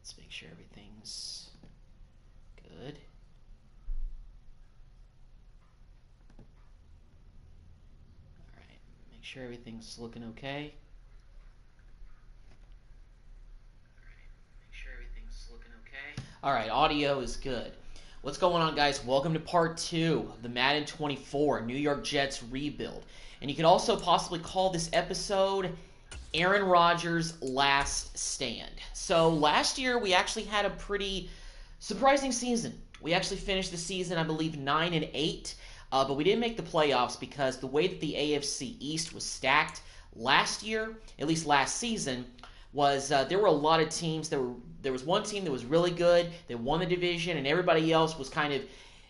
Let's make sure everything's good. Alright, make sure everything's looking okay. Alright, audio is good. What's going on, guys? Welcome to part 2 of the Madden 24 New York Jets rebuild. And you could also possibly call this episode Aaron Rodgers' Last Stand. So last year we actually had a pretty surprising season. We actually finished the season, I believe, 9-8, but we didn't make the playoffs because the way that the AFC East was stacked last year, at least last season, was there were a lot of teams that were. There was one team that was really good, that won the division, and everybody else was kind of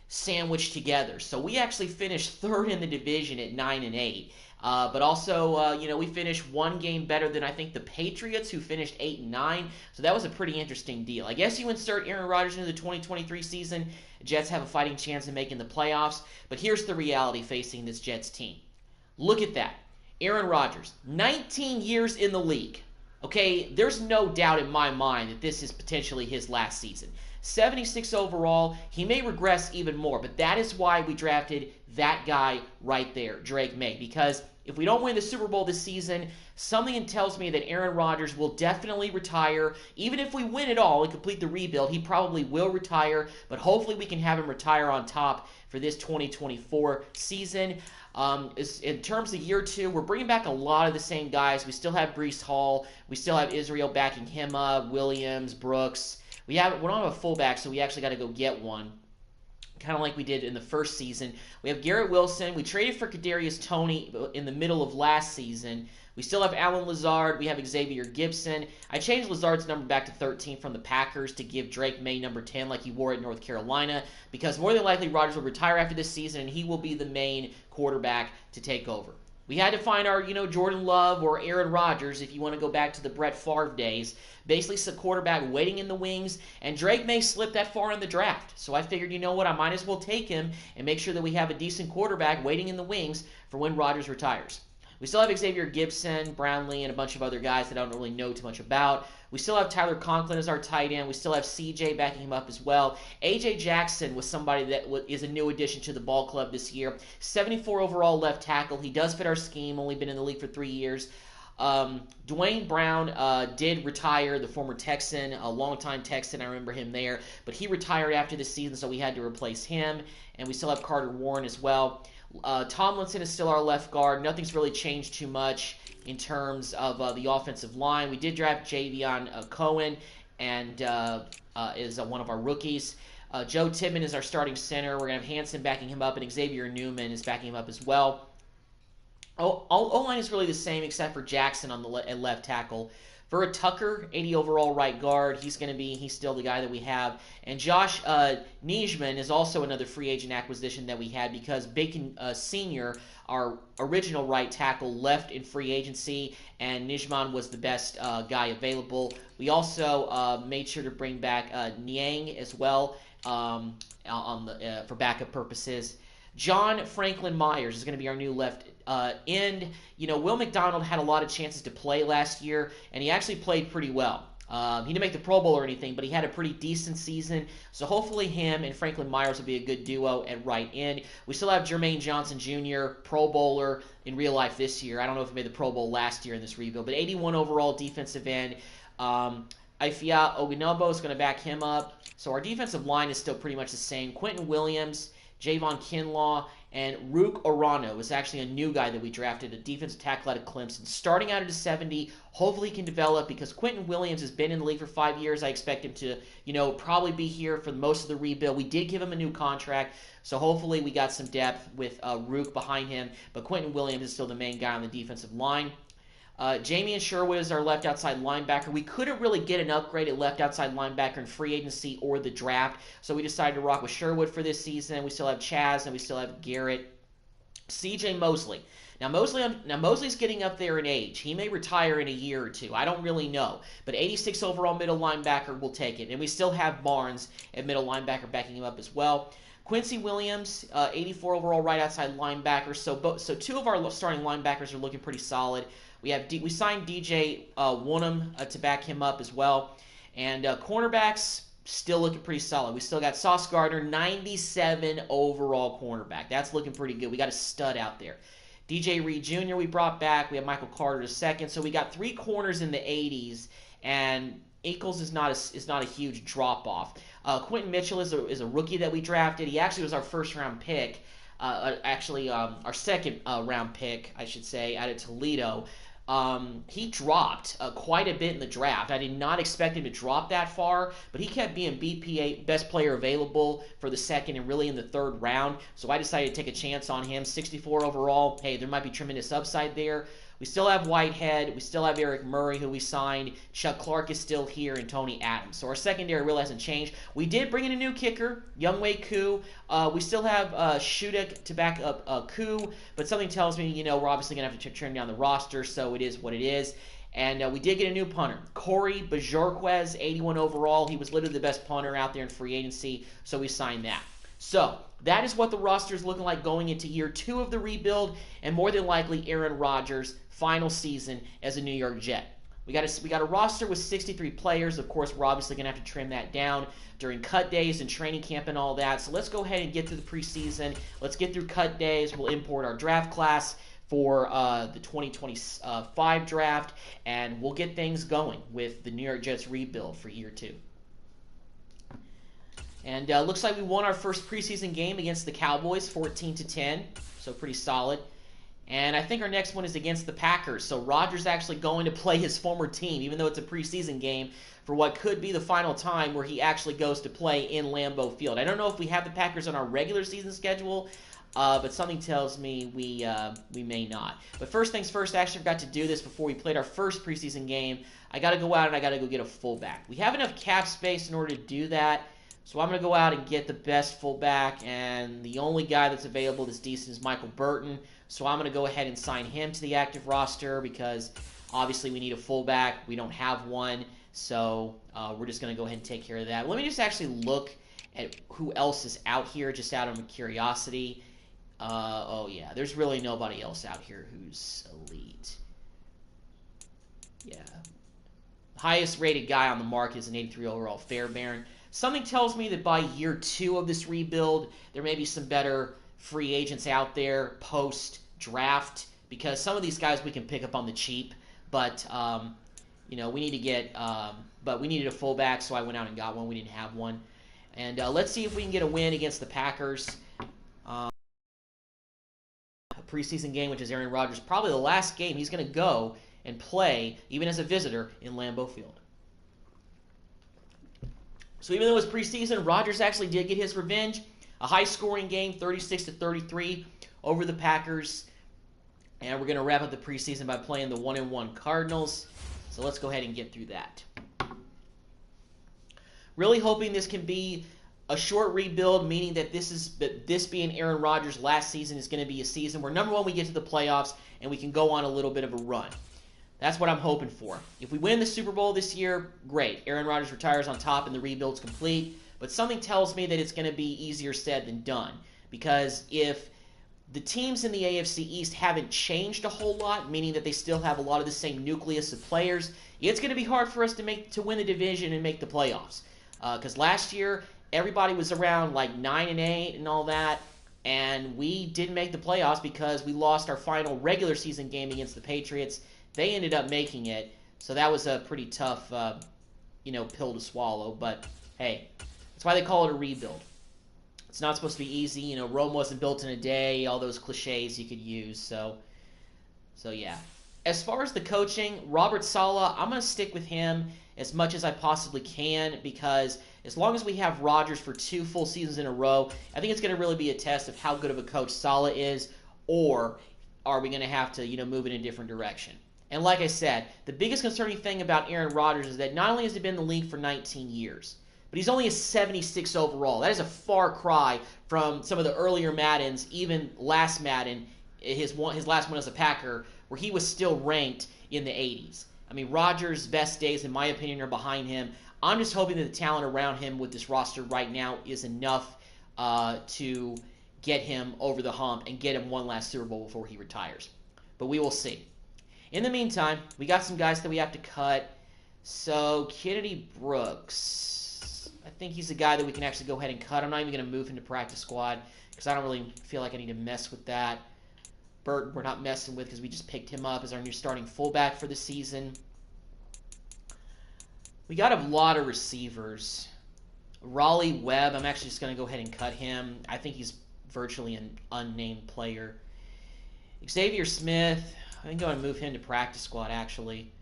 sandwiched together. So we actually finished third in the division at 9-8. But also, we finished one game better than I think the Patriots, who finished 8-9. So that was a pretty interesting deal. I guess you insert Aaron Rodgers into the 2023 season, Jets have a fighting chance of making the playoffs. But here's the reality facing this Jets team. Look at that. Aaron Rodgers, 19 years in the league. Okay, there's no doubt in my mind that this is potentially his last season. 76 overall. He may regress even more, but that is why we drafted that guy right there, Drake May. Because if we don't win the Super Bowl this season, something tells me that Aaron Rodgers will definitely retire. Even if we win it all and complete the rebuild, he probably will retire, but hopefully we can have him retire on top for this 2024 season. In terms of year 2, we're bringing back a lot of the same guys. We still have Breece Hall. We still have Israel backing him up, Williams, Brooks. We don't have a fullback, so we actually got to go get one, kind of like we did in the first season. We have Garrett Wilson. We traded for Kadarius Toney in the middle of last season. We still have Allen Lazard. We have Xavier Gibson. I changed Lazard's number back to 13 from the Packers to give Drake May number 10 like he wore at North Carolina, because more than likely Rodgers will retire after this season and he will be the main quarterback to take over. We had to find our, Jordan Love or Aaron Rodgers, if you want to go back to the Brett Favre days. Basically, some quarterback waiting in the wings, and Drake May slipped that far in the draft. So I figured, you know what, I might as well take him and make sure that we have a decent quarterback waiting in the wings for when Rodgers retires. We still have Xavier Gibson, Brownlee, and a bunch of other guys that I don't really know too much about. We still have Tyler Conklin as our tight end. We still have CJ backing him up as well. A.J. Jackson was somebody that is a new addition to the ball club this year. 74 overall left tackle. He does fit our scheme, only been in the league for 3 years. Dwayne Brown did retire, the former Texan, a longtime Texan. I remember him there. But he retired after this season, so we had to replace him. And we still have Carter Warren as well. Tomlinson is still our left guard. Nothing's really changed too much in terms of the offensive line. We did draft Javion Cohen and is one of our rookies. Joe Tippmann is our starting center. We're going to have Hanson backing him up, and Xavier Newman is backing him up as well. O-line is really the same except for Jackson on the left tackle. Vera Tucker, 80 overall right guard. He's still the guy that we have. And Josh Nijman is also another free agent acquisition that we had because Bacon Sr., our original right tackle, left in free agency, and Nijman was the best guy available. We also made sure to bring back Niang as well for backup purposes. John Franklin Myers is going to be our new left end. Will McDonald had a lot of chances to play last year, and he actually played pretty well. He didn't make the Pro Bowl or anything, but he had a pretty decent season. So hopefully him and Franklin Myers will be a good duo at right end. We still have Jermaine Johnson Jr., Pro Bowler in real life this year. I don't know if he made the Pro Bowl last year in this rebuild, but 81 overall defensive end. Ifeatu Ogunabo is going to back him up. So our defensive line is still pretty much the same. Quentin Williams, Javon Kinlaw, and Rook Orano is actually a new guy that we drafted, a defensive tackle out of Clemson. Starting out at a 70, hopefully he can develop because Quentin Williams has been in the league for 5 years. I expect him to, probably be here for most of the rebuild. We did give him a new contract, so hopefully we got some depth with Rook behind him. But Quentin Williams is still the main guy on the defensive line. Jamian Sherwood is our left outside linebacker. We couldn't really get an upgrade at left outside linebacker in free agency or the draft, so we decided to rock with Sherwood for this season. We still have Chaz and we still have Garrett. C.J. Mosley. Now Mosley's getting up there in age. He may retire in a year or two. I don't really know. But 86 overall middle linebacker will take it. And we still have Barnes at middle linebacker backing him up as well. Quincy Williams, 84 overall right outside linebacker. So two of our starting linebackers are looking pretty solid. We signed DJ Woonem to back him up as well. And cornerbacks, still looking pretty solid. We still got Sauce Gardner, 97 overall cornerback. That's looking pretty good. We got a stud out there. DJ Reed Jr. we brought back. We have Michael Carter II. So we got 3 corners in the 80s, and Eccles is not a huge drop-off. Quentin Mitchell is a rookie that we drafted. He actually was our first-round pick. Our second round pick, I should say, out of Toledo. He dropped quite a bit in the draft. I did not expect him to drop that far, but he kept being BPA, best player available, for the second and really in the third round. So I decided to take a chance on him. 64 overall. Hey, there might be tremendous upside there. We still have Whitehead. We still have Eric Murray, who we signed. Chuck Clark is still here, and Tony Adams. So our secondary really hasn't changed. We did bring in a new kicker, Younghoe Koo. We still have Shudak to back up Koo, but something tells me, we're obviously going to have to trim down the roster, so it is what it is. And we did get a new punter, Corey Bajorquez, 81 overall. He was literally the best punter out there in free agency, so we signed that. So that is what the roster is looking like going into year 2 of the rebuild, and more than likely Aaron Rodgers' final season as a New York Jet. We got a roster with 63 players. Of course, we're obviously going to have to trim that down during cut days and training camp and all that. So let's go ahead and get through the preseason. Let's get through cut days. We'll import our draft class for the 2025 draft, and we'll get things going with the New York Jets rebuild for year 2. And looks like we won our first preseason game against the Cowboys, 14-10, so pretty solid. And I think our next one is against the Packers. So Rodgers actually going to play his former team, even though it's a preseason game, for what could be the final time where he actually goes to play in Lambeau Field. I don't know if we have the Packers on our regular season schedule, but something tells me we may not. But first things first, I actually forgot to do this before we played our first preseason game. I got to go out and I got to go get a fullback. We have enough cap space in order to do that. So I'm going to go out and get the best fullback, and the only guy that's available that's decent is Michael Burton. So I'm going to go ahead and sign him to the active roster because obviously we need a fullback. We don't have one, so we're just going to go ahead and take care of that. Let me just actually look at who else is out here just out of curiosity. Oh, yeah, there's really nobody else out here who's elite. Yeah. Highest rated guy on the market is an 83 overall Fairbairn. Something tells me that by year 2 of this rebuild, there may be some better free agents out there post-draft, because some of these guys we can pick up on the cheap, but we need to get but we needed a fullback, so I went out and got one. We didn't have one. And let's see if we can get a win against the Packers. A preseason game, which is Aaron Rodgers, probably the last game he's going to go and play, even as a visitor, in Lambeau Field. So even though it was preseason, Rodgers actually did get his revenge. A high-scoring game, 36-33 over the Packers. And we're going to wrap up the preseason by playing the 1-1 Cardinals. So let's go ahead and get through that. Really hoping this can be a short rebuild, meaning that this being Aaron Rodgers' last season is going to be a season where, number one, we get to the playoffs and we can go on a little bit of a run. That's what I'm hoping for. If we win the Super Bowl this year, great. Aaron Rodgers retires on top and the rebuild's complete. But something tells me that it's going to be easier said than done. Because if the teams in the AFC East haven't changed a whole lot, meaning that they still have a lot of the same nucleus of players, it's going to be hard for us to win the division and make the playoffs. Because last year, everybody was around like 9-8 and all that. And we didn't make the playoffs because we lost our final regular season game against the Patriots. They ended up making it, so that was a pretty tough, pill to swallow. But hey, that's why they call it a rebuild. It's not supposed to be easy. Rome wasn't built in a day. All those cliches you could use. So yeah. As far as the coaching, Robert Saleh, I'm going to stick with him as much as I possibly can, because as long as we have Rodgers for 2 full seasons in a row, I think it's going to really be a test of how good of a coach Saleh is, or are we going to have to move in a different direction. And like I said, the biggest concerning thing about Aaron Rodgers is that not only has he been in the league for 19 years, but he's only a 76 overall. That is a far cry from some of the earlier Maddens, even last Madden, his last one as a Packer, where he was still ranked in the 80s. I mean, Rodgers' best days, in my opinion, are behind him. I'm just hoping that the talent around him with this roster right now is enough to get him over the hump and get him one last Super Bowl before he retires. But we will see. In the meantime, we got some guys that we have to cut. So, Kennedy Brooks. I think he's a guy that we can actually go ahead and cut. I'm not even going to move him to practice squad because I don't really feel like I need to mess with that. Burton, we're not messing with because we just picked him up as our new starting fullback for the season. We got a lot of receivers. Raleigh Webb, I'm actually just going to go ahead and cut him. I think he's virtually an unnamed player. Xavier Smith, I can go and move him to practice squad, actually.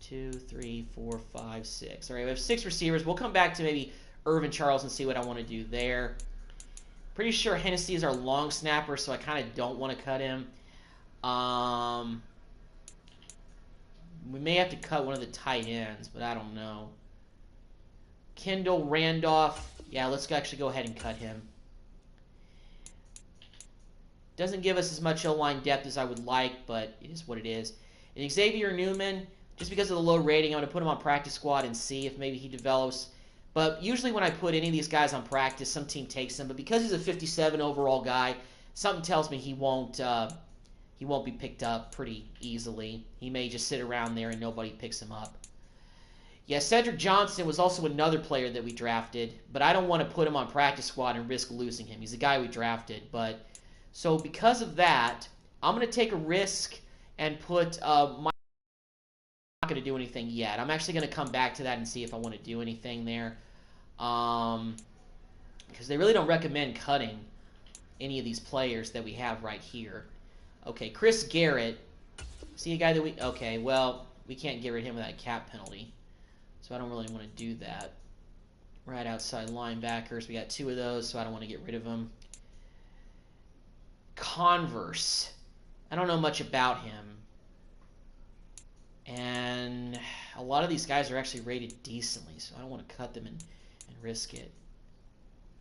2, 3, 4, 5, 6. All right, we have 6 receivers. We'll come back to maybe Irvin Charles and see what I want to do there. Pretty sure Hennessy is our long snapper, so I kind of don't want to cut him. We may have to cut one of the tight ends, but I don't know. Kendall Randolph. Yeah, let's actually go ahead and cut him. Doesn't give us as much O-line depth as I would like, but it is what it is. And Xavier Newman, just because of the low rating, I'm going to put him on practice squad and see if maybe he develops. But usually when I put any of these guys on practice, some team takes him. But because he's a 57 overall guy, something tells me he won't be picked up pretty easily. He may just sit around there and nobody picks him up. Yeah, Cedric Johnson was also another player that we drafted, but I don't want to put him on practice squad and risk losing him. He's a guy we drafted. But so because of that, I'm going to take a risk and put my... Not going to do anything yet. I'm actually going to come back to that and see if I want to do anything there. Because they really don't recommend cutting any of these players that we have right here. Okay, Chris Garrett. See a guy that we... Okay, well, we can't get rid of him without a cap penalty. So I don't really want to do that. Right outside linebackers. We got 2 of those, so I don't want to get rid of them. Converse. I don't know much about him. And a lot of these guys are actually rated decently, so I don't want to cut them and risk it.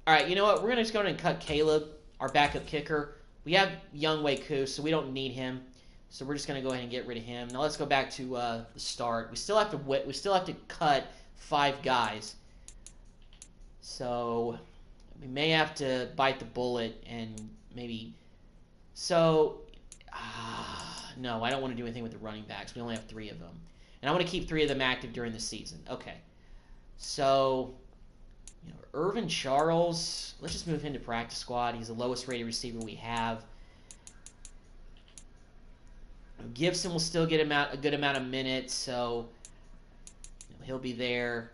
All right, you know what? We're going to just go ahead and cut Caleb, our backup kicker. We have Younghoe Koo, so we don't need him. So we're just going to go ahead and get rid of him. Now let's go back to the start. We still have to cut 5 guys. So we may have to bite the bullet and maybe... So... no, I don't want to do anything with the running backs. We only have 3 of them. And I want to keep 3 of them active during the season. Okay. So, you know, Irvin Charles, let's just move him to practice squad. He's the lowest rated receiver we have. Gibson will still get a good amount of minutes, so you know, he'll be there.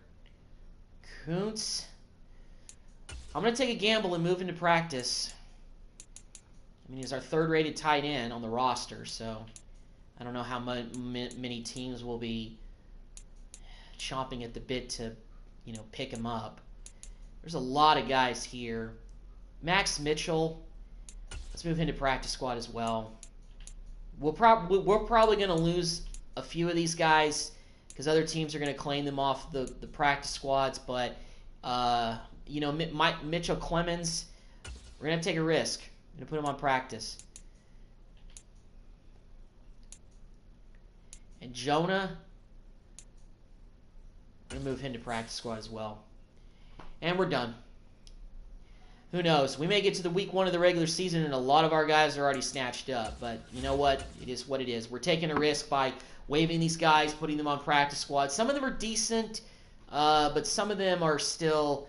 Kuntz, I'm going to take a gamble and move into practice. I mean, he's our 3rd-rated tight end on the roster, so I don't know how many teams will be chomping at the bit to, you know, pick him up. There's a lot of guys here. Max Mitchell, let's move into practice squad as well. We're probably going to lose a few of these guys because other teams are going to claim them off the practice squads, but you know, Mitchell Clemens, we're going to take a risk. I'm going to put him on practice. And Jonah, I'm going to move him to practice squad as well. And we're done. Who knows? We may get to the week 1 of the regular season and a lot of our guys are already snatched up. But you know what? It is what it is. We're taking a risk by waiving these guys, putting them on practice squad. Some of them are decent, but some of them are still...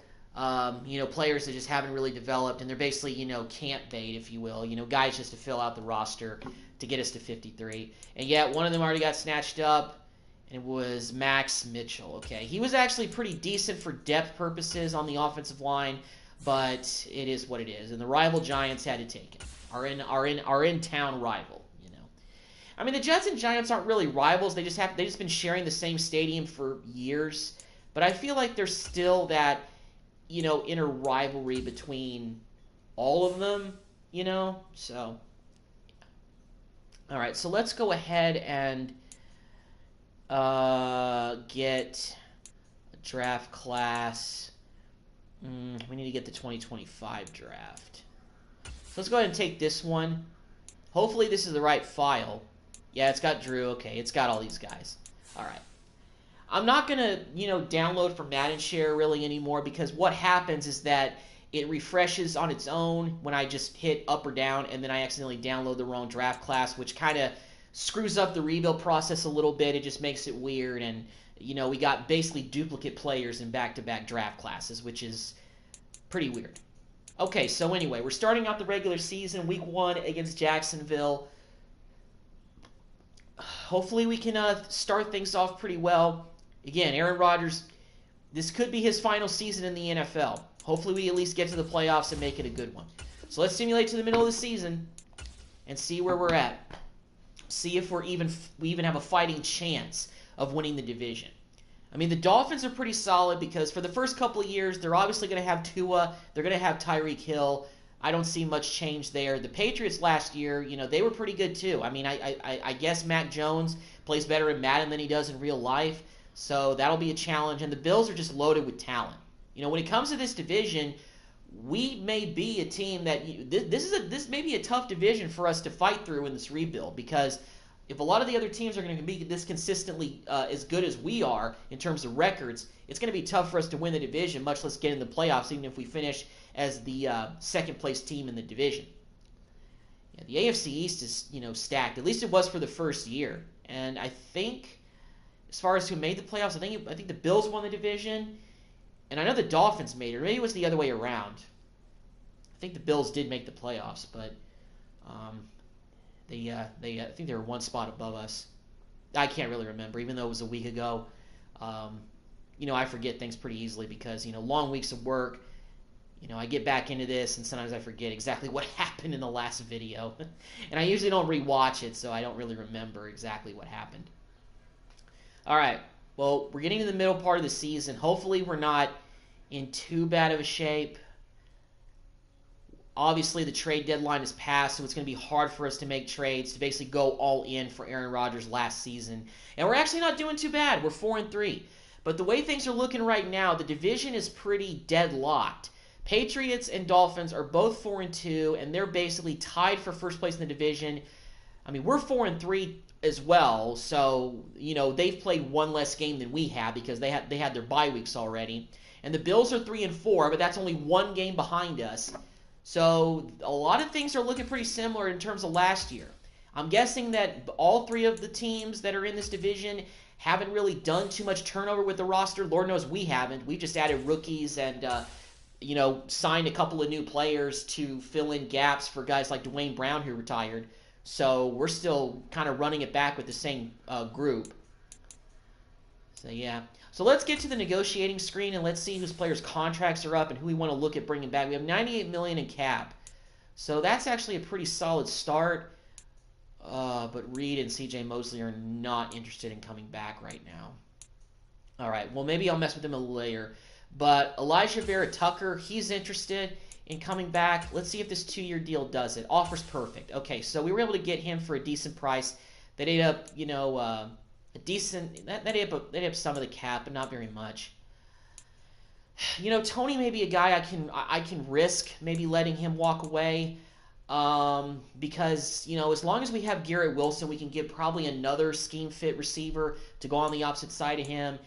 you know, players that just haven't really developed, and they're basically, you know, camp bait, if you will. You know, guys just to fill out the roster to get us to 53. And yet, one of them already got snatched up, and it was Max Mitchell. Okay, he was actually pretty decent for depth purposes on the offensive line, but it is what it is. And the rival Giants had to take him. Our in-town rival. You know, I mean, the Jets and Giants aren't really rivals. They just been sharing the same stadium for years. But I feel like there's still that, you know, inner rivalry between all of them, you know? So, all right, so let's go ahead and get a draft class. We need to get the 2025 draft. So let's go ahead and take this one. Hopefully this is the right file. Yeah, it's got Drew. Okay, it's got all these guys. All right. I'm not going to, you know, download from Madden Share really anymore because what happens is that it refreshes on its own when I just hit up or down and then I accidentally download the wrong draft class, which kind of screws up the rebuild process a little bit. It just makes it weird, and we got basically duplicate players in back-to-back draft classes, which is pretty weird. Okay, so anyway, we're starting out the regular season, week 1 against Jacksonville. Hopefully we can start things off pretty well. Again, Aaron Rodgers, this could be his final season in the NFL. Hopefully we at least get to the playoffs and make it a good one. So let's simulate to the middle of the season and see where we're at. See if we even have a fighting chance of winning the division. I mean, the Dolphins are pretty solid because for the first couple of years, they're obviously going to have Tua. They're going to have Tyreek Hill. I don't see much change there. The Patriots last year, they were pretty good too. I mean, I guess Mac Jones plays better in Madden than he does in real life, so that'll be a challenge. And the Bills are just loaded with talent. When it comes to this division, we may be a team that this may be a tough division for us to fight through in this rebuild, because if a lot of the other teams are going to be this consistently as good as we are in terms of records, it's going to be tough for us to win the division, much less get in the playoffs, even if we finish as the second-place team in the division. Yeah, the AFC East is, stacked. At least it was for the first year. And I think, as far as who made the playoffs, I think the Bills won the division, and I know the Dolphins made it. Or maybe it was the other way around. I think the Bills did make the playoffs, but I think they were one spot above us. I can't really remember, even though it was a week ago. I forget things pretty easily because, long weeks of work. I get back into this, and sometimes I forget exactly what happened in the last video. And I usually don't rewatch it, so I don't really remember exactly what happened. All right, well, we're getting to the middle part of the season. Hopefully we're not in too bad of a shape. Obviously, the trade deadline is passed, so it's going to be hard for us to make trades, to basically go all in for Aaron Rodgers last season. And we're actually not doing too bad. We're 4-3. But the way things are looking right now, the division is pretty deadlocked. Patriots and Dolphins are both 4-2, and they're basically tied for first place in the division. I mean, we're 4-3 as well, so, they've played one less game than we have because they had their bye weeks already. And the Bills are 3-4, but that's only one game behind us. So a lot of things are looking pretty similar in terms of last year. I'm guessing that all three of the teams that are in this division haven't really done too much turnover with the roster. Lord knows we haven't. We just added rookies and, signed a couple of new players to fill in gaps for guys like Dwayne Brown who retired. So we're still kind of running it back with the same group. So, yeah. So let's get to the negotiating screen and let's see whose players' contracts are up and who we want to look at bringing back. We have $98 million in cap. So that's actually a pretty solid start. But Reed and C.J. Mosley are not interested in coming back right now. All right, well, maybe I'll mess with them a little later. But Elijah Vera-Tucker, he's interested in coming back. Let's see if this 2-year deal does it. Offers perfect. Okay, so we were able to get him for a decent price. They ate up, a decent. They ate up some of the cap, but not very much. Tony may be a guy I can risk maybe letting him walk away. Because, as long as we have Garrett Wilson, we can get probably another scheme fit receiver to go on the opposite side of him.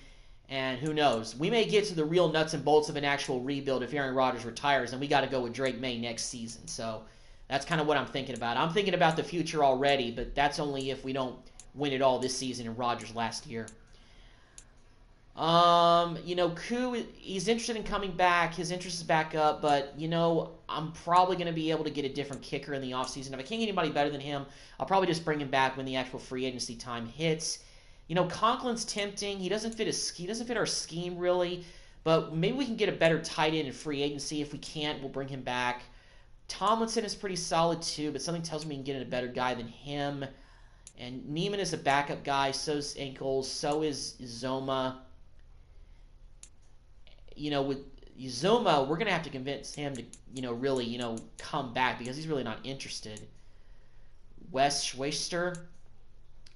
And who knows? We may get to the real nuts and bolts of an actual rebuild if Aaron Rodgers retires, and we got to go with Drake May next season. So that's kind of what I'm thinking about. I'm thinking about the future already, but that's only if we don't win it all this season and Rodgers last year. Koo, he's interested in coming back. His interest is back up, but, I'm probably going to be able to get a different kicker in the offseason. If I can't get anybody better than him, I'll probably just bring him back when the actual free agency time hits. Conklin's tempting. He doesn't fit our scheme really, but maybe we can get a better tight end in free agency. If we can't, we'll bring him back. Tomlinson is pretty solid too, but something tells me we can get a better guy than him. And Neiman is a backup guy. So is Ankles. So is Zoma. With Zoma, we're going to have to convince him to, really, come back because he's really not interested. Wes Schweister.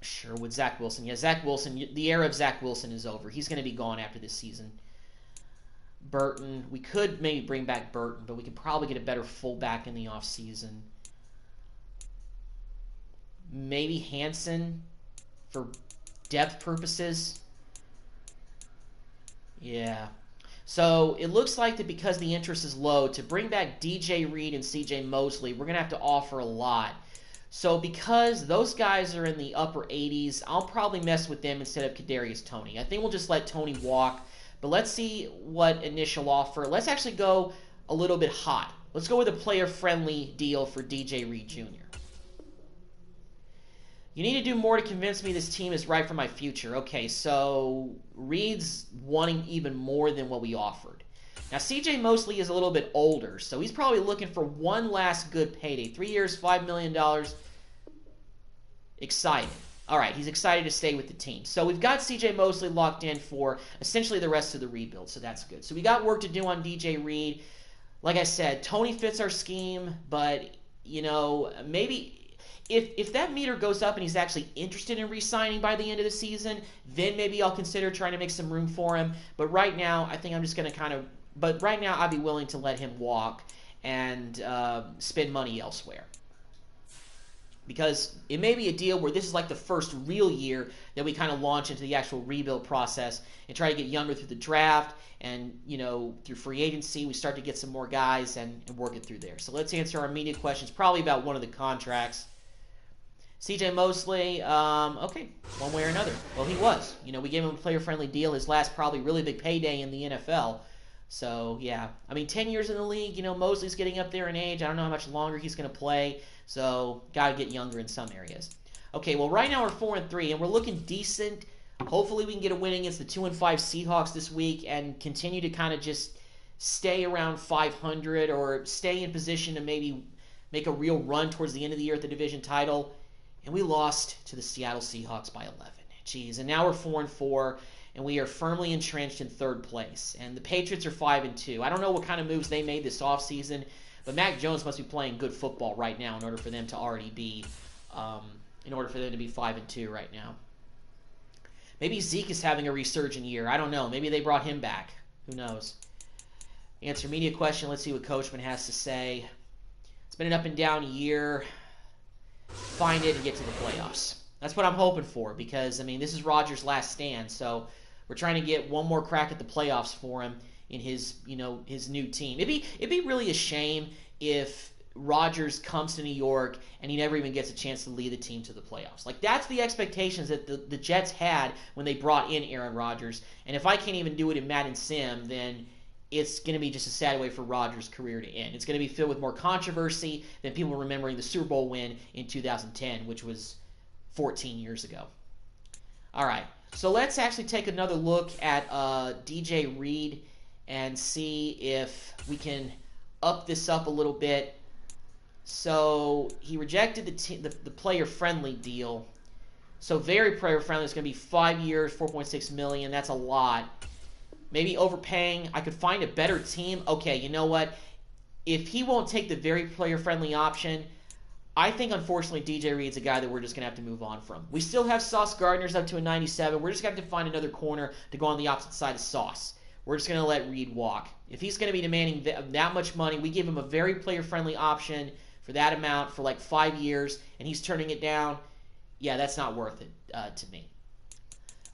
Sure, with Zach Wilson. Yeah, Zach Wilson, the era of Zach Wilson is over. He's going to be gone after this season. Burton. We could maybe bring back Burton, but we could probably get a better fullback in the offseason. Maybe Hansen for depth purposes. Yeah. So it looks like that because the interest is low, to bring back DJ Reed and CJ Mosley, we're going to have to offer a lot. So because those guys are in the upper 80s, I'll probably mess with them instead of Kadarius Toney. I think we'll just let Toney walk. But let's see what initial offer. Let's actually go a little bit hot. Let's go with a player-friendly deal for DJ Reed Jr. You need to do more to convince me this team is right for my future. Okay, so Reed's wanting even more than what we offered. Now, CJ Mosley is a little bit older, so he's probably looking for one last good payday. 3 years, $5 million. Excited. All right, he's excited to stay with the team. So we've got CJ Mosley locked in for essentially the rest of the rebuild, so that's good. So we got work to do on DJ Reed. Like I said, Toney fits our scheme, but, you know, maybe if that meter goes up and he's actually interested in re-signing by the end of the season, then maybe I'll consider trying to make some room for him. But right now, I think I'm just going to kind of... But right now, I'd be willing to let him walk and spend money elsewhere. Because it may be a deal where this is like the first real year that we kind of launch into the actual rebuild process and try to get younger through the draft and, you know, through free agency, we start to get some more guys and work it through there. So let's answer our media questions, probably about one of the contracts. CJ Mosley, okay, one way or another. Well, he was. You know, we gave him a player-friendly deal, his last probably really big payday in the NFL. So, yeah. I mean, 10 years in the league, you know, Mosley's getting up there in age. I don't know how much longer he's going to play. So, got to get younger in some areas. Okay, well, right now we're 4-3, and we're looking decent. Hopefully we can get a win against the 2-5 Seahawks this week and continue to kind of just stay around 500 or stay in position to maybe make a real run towards the end of the year at the division title. And we lost to the Seattle Seahawks by 11. Jeez, and now we're 4-4. And we are firmly entrenched in third place. And the Patriots are 5-2. I don't know what kind of moves they made this offseason, but Mac Jones must be playing good football right now in order for them to already be, 5-2 right now. Maybe Zeke is having a resurgent year. I don't know. Maybe they brought him back. Who knows? Answer media question. Let's see what Coachman has to say. It's been an up and down year. Find it and get to the playoffs. That's what I'm hoping for because, I mean, this is Rodgers' last stand, so we're trying to get one more crack at the playoffs for him in his, you know, his new team. It'd be really a shame if Rodgers comes to New York and he never even gets a chance to lead the team to the playoffs. Like, that's the expectations that the Jets had when they brought in Aaron Rodgers, and if I can't even do it in Madden Sim, then it's going to be just a sad way for Rodgers' career to end. It's going to be filled with more controversy than people remembering the Super Bowl win in 2010, which was 14 years ago. All right, so let's actually take another look at DJ Reed and see if we can up this up a little bit. So he rejected the player-friendly deal. So very player-friendly. It's going to be 5 years, $4.6 million. That's a lot. Maybe overpaying. I could find a better team. Okay, you know what? If he won't take the very player-friendly option, I think, unfortunately, DJ Reed's a guy that we're just going to have to move on from. We still have Sauce Gardner's up to a 97. We're just going to have to find another corner to go on the opposite side of Sauce. We're just going to let Reed walk. If he's going to be demanding that much money, we give him a very player-friendly option for that amount for like 5 years, and he's turning it down. Yeah, that's not worth it to me.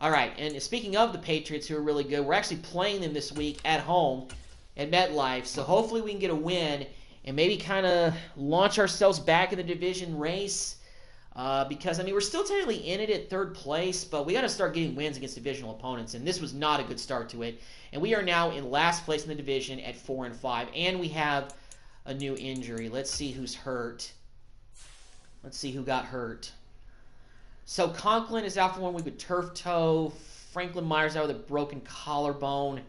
All right, and speaking of the Patriots, who are really good, we're actually playing them this week at home at MetLife, so hopefully we can get a win and maybe kind of launch ourselves back in the division race because, I mean, we're still technically in it at third place, but we got to start getting wins against divisional opponents, and this was not a good start to it. And we are now in last place in the division at 4-5, and we have a new injury. Let's see who's hurt. Let's see who got hurt. So Conklin is out for 1 week with turf toe. Franklin Myers out with a broken collarbone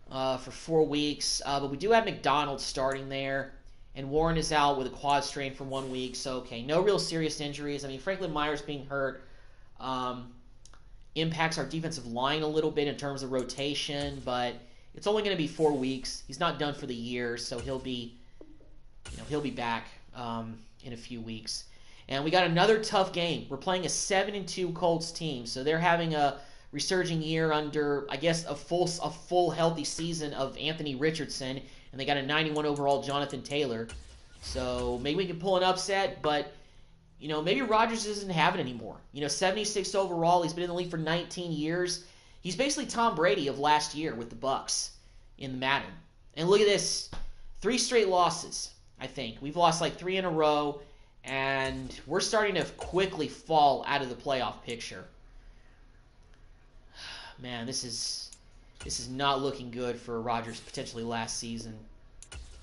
for 4 weeks. But we do have McDonald starting there. And Warren is out with a quad strain for 1 week. So, okay, no real serious injuries. I mean, Franklin Myers being hurt impacts our defensive line a little bit in terms of rotation. But it's only going to be 4 weeks. He's not done for the year. So he'll be back in a few weeks. And we got another tough game. We're playing a 7-2 Colts team. So they're having a resurging year under, I guess, a full healthy season of Anthony Richardson. And they got a 91 overall Jonathan Taylor. So maybe we can pull an upset, but, you know, maybe Rodgers doesn't have it anymore. You know, 76 overall. He's been in the league for 19 years. He's basically Tom Brady of last year with the Bucs in the Madden. And look at this. 3 straight losses, I think. We've lost like 3 in a row. and we're starting to quickly fall out of the playoff picture. Man, this is not looking good for Rodgers' potentially last season.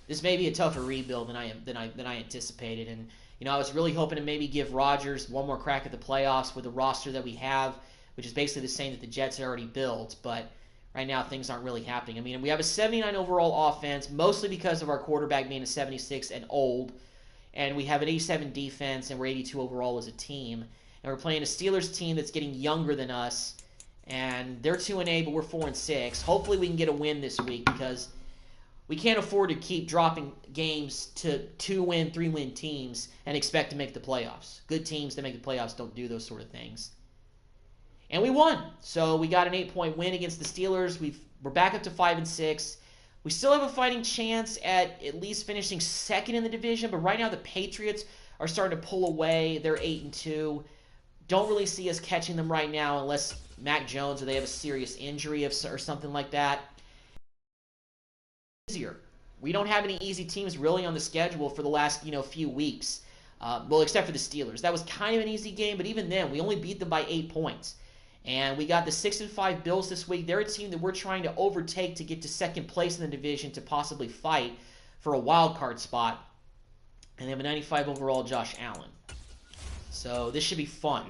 This may be a tougher rebuild than I anticipated, and I was really hoping to maybe give Rodgers one more crack at the playoffs with the roster that we have, which is basically the same that the Jets already built. But right now, things aren't really happening. I mean, we have a 79 overall offense, mostly because of our quarterback being a 76 and old, and we have an 87 defense, and we're 82 overall as a team. And we're playing a Steelers team that's getting younger than us, and they're 2-8, but we're 4-6. Hopefully, we can get a win this week because we can't afford to keep dropping games to 2-win, 3-win teams and expect to make the playoffs. Good teams that make the playoffs don't do those sort of things. And we won. So we got an 8-point win against the Steelers. We're back up to 5-6. We still have a fighting chance at least finishing second in the division, but right now the Patriots are starting to pull away. They're 8-2. Don't really see us catching them right now unless Mac Jones or they have a serious injury or something like that. Easier. We don't have any easy teams really on the schedule for the last few weeks. Well, except for the Steelers. That was kind of an easy game, but even then, we only beat them by 8 points. And we got the 6-5 Bills this week. They're a team that we're trying to overtake to get to second place in the division to possibly fight for a wild card spot. And they have a 95 overall Josh Allen. So this should be fun.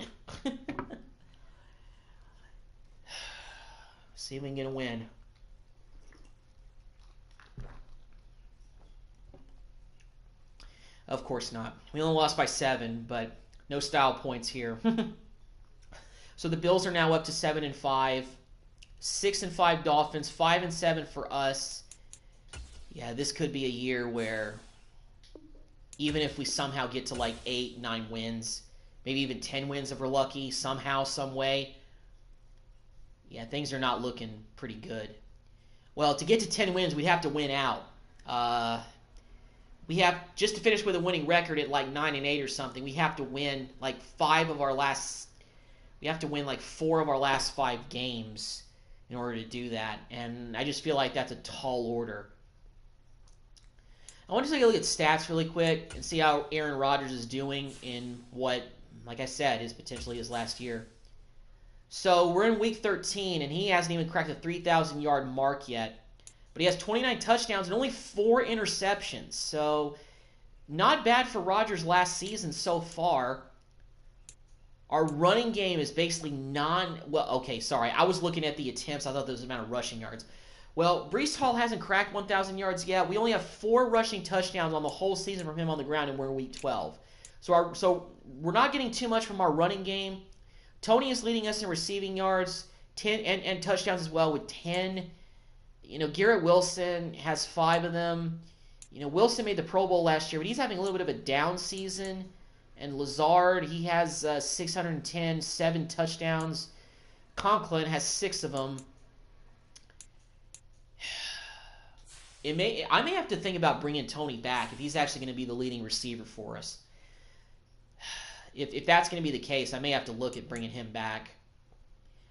See if we can get a win. Of course not. We only lost by 7, but no style points here. So the Bills are now up to 7-5, 6-5 Dolphins, 5-7 for us. Yeah, this could be a year where even if we somehow get to like 8, 9 wins, maybe even 10 wins if we're lucky, somehow, some way, yeah, things are not looking pretty good. Well, to get to 10 wins, we'd have to win out. We have, just to finish with a winning record at like 9-8 or something, we have to win like 4 of our last 5 games in order to do that. And I just feel like that's a tall order. I want to take a look at stats really quick and see how Aaron Rodgers is doing in what, like I said, is potentially his last year. So we're in week 13, and he hasn't even cracked the 3,000-yard mark yet. But he has 29 touchdowns and only 4 interceptions. So not bad for Rodgers last season so far. Our running game is basically I was looking at the attempts. I thought there was the amount of rushing yards. Well, Breece Hall hasn't cracked 1,000 yards yet. We only have 4 rushing touchdowns on the whole season from him on the ground, and we're in week 12. So we're not getting too much from our running game. Tony is leading us in receiving yards 10 and touchdowns as well with 10. Garrett Wilson has 5 of them. Wilson made the Pro Bowl last year, but he's having a little bit of a down season. And Lazard, he has 610, 7 touchdowns. Conklin has 6 of them. I may have to think about bringing Tony back if he's actually going to be the leading receiver for us. If that's going to be the case, I may have to look at bringing him back.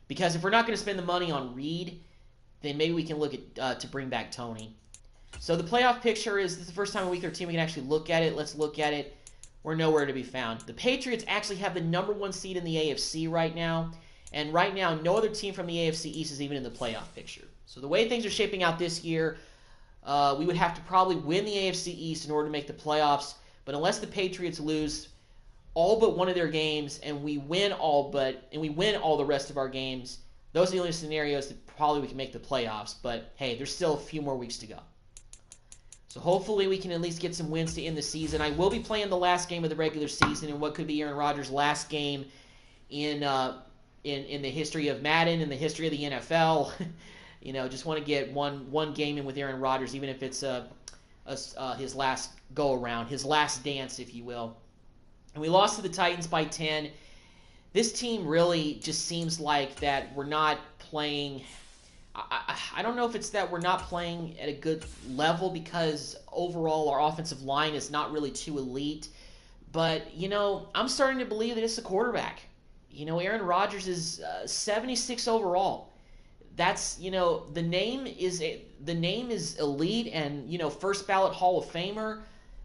Because if we're not going to spend the money on Reed, then maybe we can look at to bring back Tony. So the playoff picture is, this is the first time in week 13 we can actually look at it. Let's look at it. We're nowhere to be found. The Patriots actually have the number 1 seed in the AFC right now. And right now, no other team from the AFC East is even in the playoff picture. So the way things are shaping out this year, we would have to probably win the AFC East in order to make the playoffs. But unless the Patriots lose all but one of their games and we win all the rest of our games, those are the only scenarios that probably we can make the playoffs. But hey, there's still a few more weeks to go. So hopefully we can at least get some wins to end the season. I will be playing the last game of the regular season in what could be Aaron Rodgers' last game in the history of Madden, in the history of the NFL. Just want to get one game in with Aaron Rodgers, even if it's his last go-around, his last dance, if you will. And we lost to the Titans by 10. This team really just seems like that we're not playing. I don't know if it's that we're not playing at a good level because overall our offensive line is not really too elite. But, I'm starting to believe that it's the quarterback. Aaron Rodgers is 76 overall. That's, the name is elite and, first ballot Hall of Famer.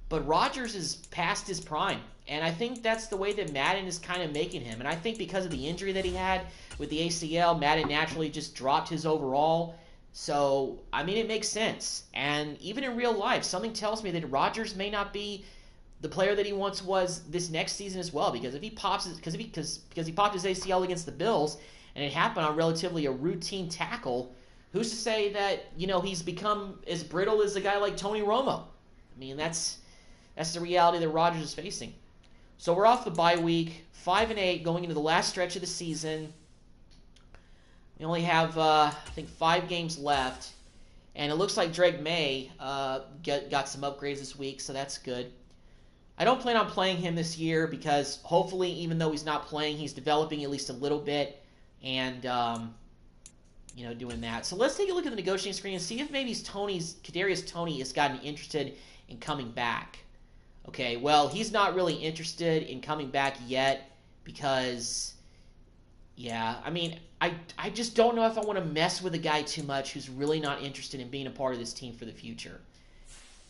But Rodgers is past his prime. And I think that's the way that Madden is kind of making him. And I think because of the injury that he had with the ACL, Madden naturally just dropped his overall. So, I mean, it makes sense. And even in real life, something tells me that Rodgers may not be the player that he once was this next season as well. Because if he pops his, because he popped his ACL against the Bills, and it happened on relatively a routine tackle, who's to say that, you know, he's become as brittle as a guy like Tony Romo? I mean, that's the reality that Rodgers is facing. So we're off the bye week, 5-8, going into the last stretch of the season. We only have, I think, 5 games left, and it looks like Drake May got some upgrades this week, so that's good. I don't plan on playing him this year because hopefully, even though he's not playing, he's developing at least a little bit and, you know, doing that. So let's take a look at the negotiating screen and see if maybe Kadarius Toney has gotten interested in coming back. Okay, well, he's not really interested in coming back yet because, yeah, I mean, I just don't know if I want to mess with a guy too much who's really not interested in being a part of this team for the future.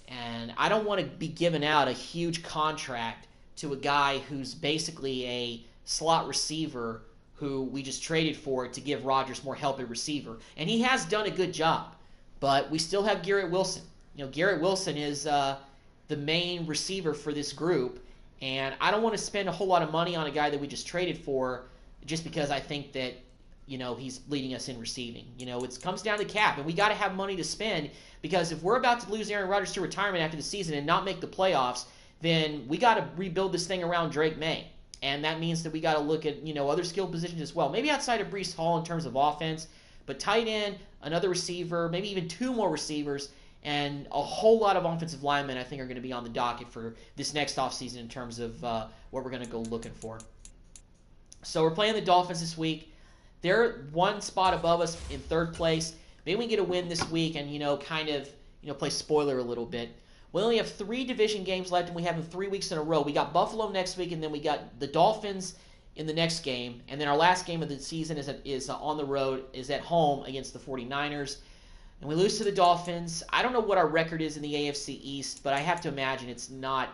And I don't want to be giving out a huge contract to a guy who's basically a slot receiver who we just traded for to give Rodgers more help at receiver. And he has done a good job, but we still have Garrett Wilson. You know, Garrett Wilson is the main receiver for this group, and I don't want to spend a whole lot of money on a guy that we just traded for just because I think that, you know, he's leading us in receiving. You know, it comes down to cap, and we got to have money to spend because if we're about to lose Aaron Rodgers to retirement after the season and not make the playoffs, then we got to rebuild this thing around Drake May. And that means that we got to look at, you know, other skill positions as well. Maybe outside of Breece Hall in terms of offense, but tight end, another receiver, maybe even 2 more receivers, and a whole lot of offensive linemen I think are going to be on the docket for this next offseason in terms of what we're going to go looking for. So we're playing the Dolphins this week. They're 1 spot above us in 3rd place. Maybe we can get a win this week and, you know, kind of, you know, play spoiler a little bit. We only have 3 division games left, and we have them 3 weeks in a row. We got Buffalo next week, and then we got the Dolphins in the next game. And then our last game of the season is on the road, is at home against the 49ers. And we lose to the Dolphins. I don't know what our record is in the AFC East, but I have to imagine it's not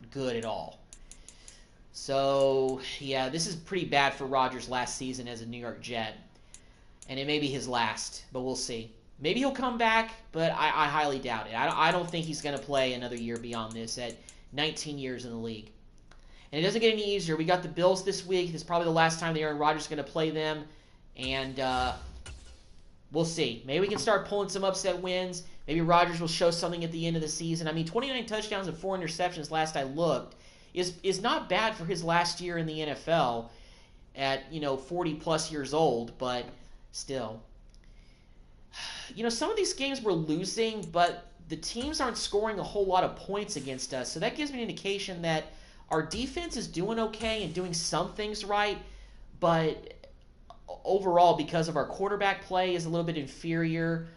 good at all. So, yeah, this is pretty bad for Rodgers last season as a New York Jet. And it may be his last, but we'll see. Maybe he'll come back, but I highly doubt it. I don't think he's going to play another year beyond this at 19 years in the league. And it doesn't get any easier. We got the Bills this week. This is probably the last time that Aaron Rodgers is going to play them. And we'll see. Maybe we can start pulling some upset wins. Maybe Rodgers will show something at the end of the season. I mean, 29 touchdowns and 4 interceptions last I looked is not bad for his last year in the NFL at, you know, 40-plus years old, but still. You know, some of these games we're losing, but the teams aren't scoring a whole lot of points against us, so that gives me an indication that our defense is doing okay and doing some things right, but overall, because of our quarterback play is a little bit inferior,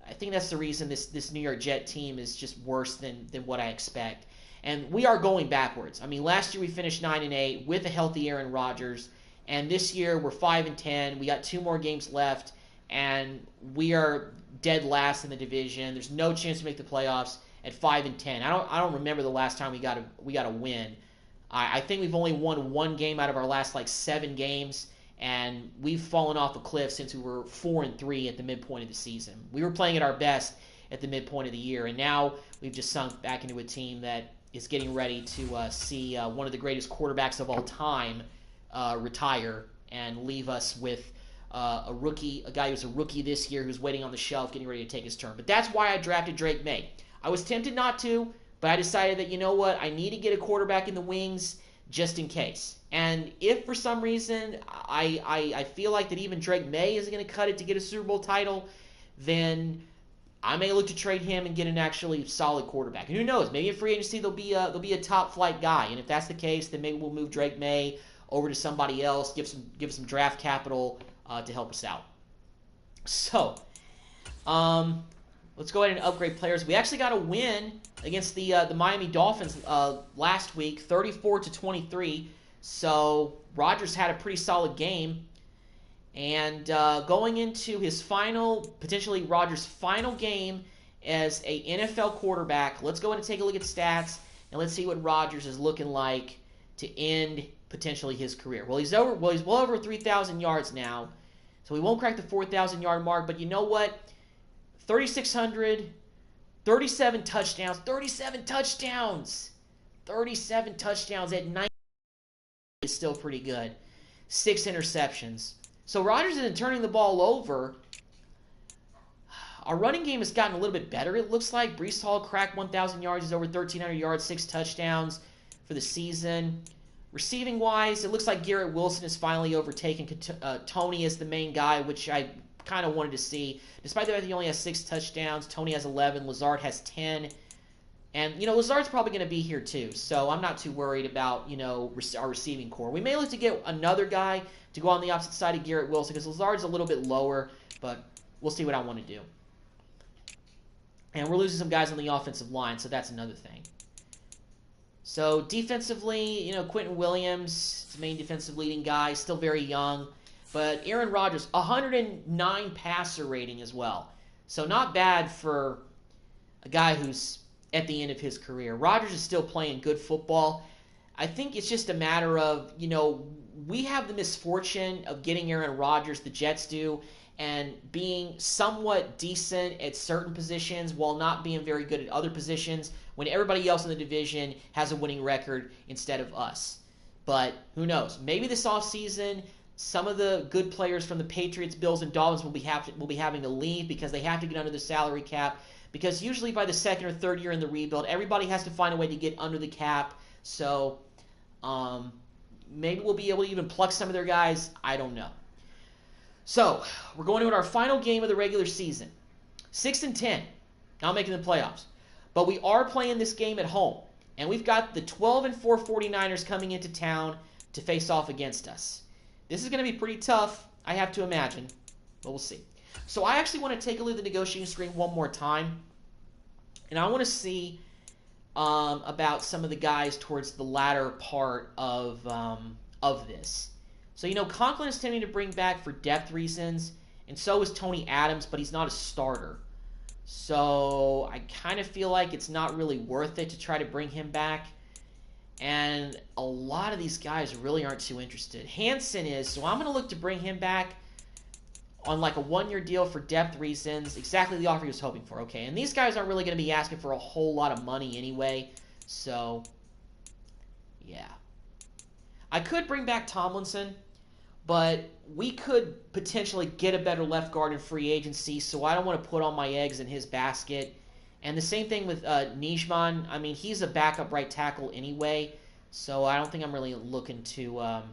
I think that's the reason this New York Jet team is just worse than what I expect. And we are going backwards. I mean, last year we finished 9-8 with a healthy Aaron Rodgers, and this year we're 5-10. We got 2 more games left, and we are dead last in the division. There's no chance to make the playoffs at 5-10. I don't remember the last time we got a win. I think we've only won 1 game out of our last 7 games, and we've fallen off a cliff since we were 4-3 at the midpoint of the season. We were playing at our best at the midpoint of the year, and now we've just sunk back into a team that is getting ready to see one of the greatest quarterbacks of all time retire and leave us with a guy who's a rookie this year who's waiting on the shelf getting ready to take his turn. But that's why I drafted Drake May. I was tempted not to, but I decided that, you know what, I need to get a quarterback in the wings just in case. And if for some reason I feel like that even Drake May isn't going to cut it to get a Super Bowl title, then I may look to trade him and get an actually solid quarterback. And who knows? Maybe in free agency there'll be a top flight guy. And if that's the case, then maybe we'll move Drake May over to somebody else, give some draft capital to help us out. So, let's go ahead and upgrade players. We actually got a win against the Miami Dolphins last week, 34-23. So Rodgers had a pretty solid game. And going into his potentially Rodgers' final game as a NFL quarterback, let's go ahead and take a look at stats and let's see what Rodgers is looking like to end potentially his career. Well, he's well over 3,000 yards now, so he won't crack the 4,000-yard mark. But you know what? 3,600, 37 touchdowns, 37 touchdowns, 37 touchdowns at 9 is still pretty good. 6 interceptions. So Rodgers isn't turning the ball over. Our running game has gotten a little bit better, it looks like. Breece Hall cracked 1,000 yards. He's over 1,300 yards, 6 touchdowns for the season. Receiving-wise, it looks like Garrett Wilson has finally overtaken Tony as the main guy, which I kind of wanted to see. Despite the fact that he only has 6 touchdowns, Tony has 11, Lazard has 10. And, Lazard's probably going to be here too, so I'm not too worried about, our receiving core. We may look to get another guy to go on the opposite side of Garrett Wilson because Lazard's a little bit lower, but we'll see what I want to do. And we're losing some guys on the offensive line, so that's another thing. So defensively, Quentin Williams is the main defensive leading guy, still very young. But Aaron Rodgers, 109 passer rating as well. So not bad for a guy who's at the end of his career. Rodgers is still playing good football. I think it's just a matter of, we have the misfortune of getting Aaron Rodgers, the Jets do, and being somewhat decent at certain positions while not being very good at other positions when everybody else in the division has a winning record instead of us. But who knows? Maybe this offseason, some of the good players from the Patriots, Bills, and Dolphins will be having to leave because they have to get under the salary cap. Because usually by the second or third year in the rebuild, everybody has to find a way to get under the cap. So maybe we'll be able to even pluck some of their guys. I don't know. So we're going into our final game of the regular season. 6-10, not making the playoffs. But we are playing this game at home. And we've got the 12-4 49ers coming into town to face off against us. This is going to be pretty tough, I have to imagine. But we'll see. So I actually want to take a look at the negotiating screen one more time. And I want to see about some of the guys towards the latter part of this. So, Conklin is tending to bring back for depth reasons, and so is Tony Adams, but he's not a starter. So I kind of feel like it's not really worth it to try to bring him back. And a lot of these guys really aren't too interested. Hansen is, so I'm going to look to bring him back on like a one-year deal for depth reasons. Exactly the offer he was hoping for. Okay, and these guys aren't really going to be asking for a whole lot of money anyway. So, yeah. I could bring back Tomlinson, but we could potentially get a better left guard in free agency, so I don't want to put all my eggs in his basket. And the same thing with Nijman. I mean, he's a backup right tackle anyway, so I don't think I'm really looking to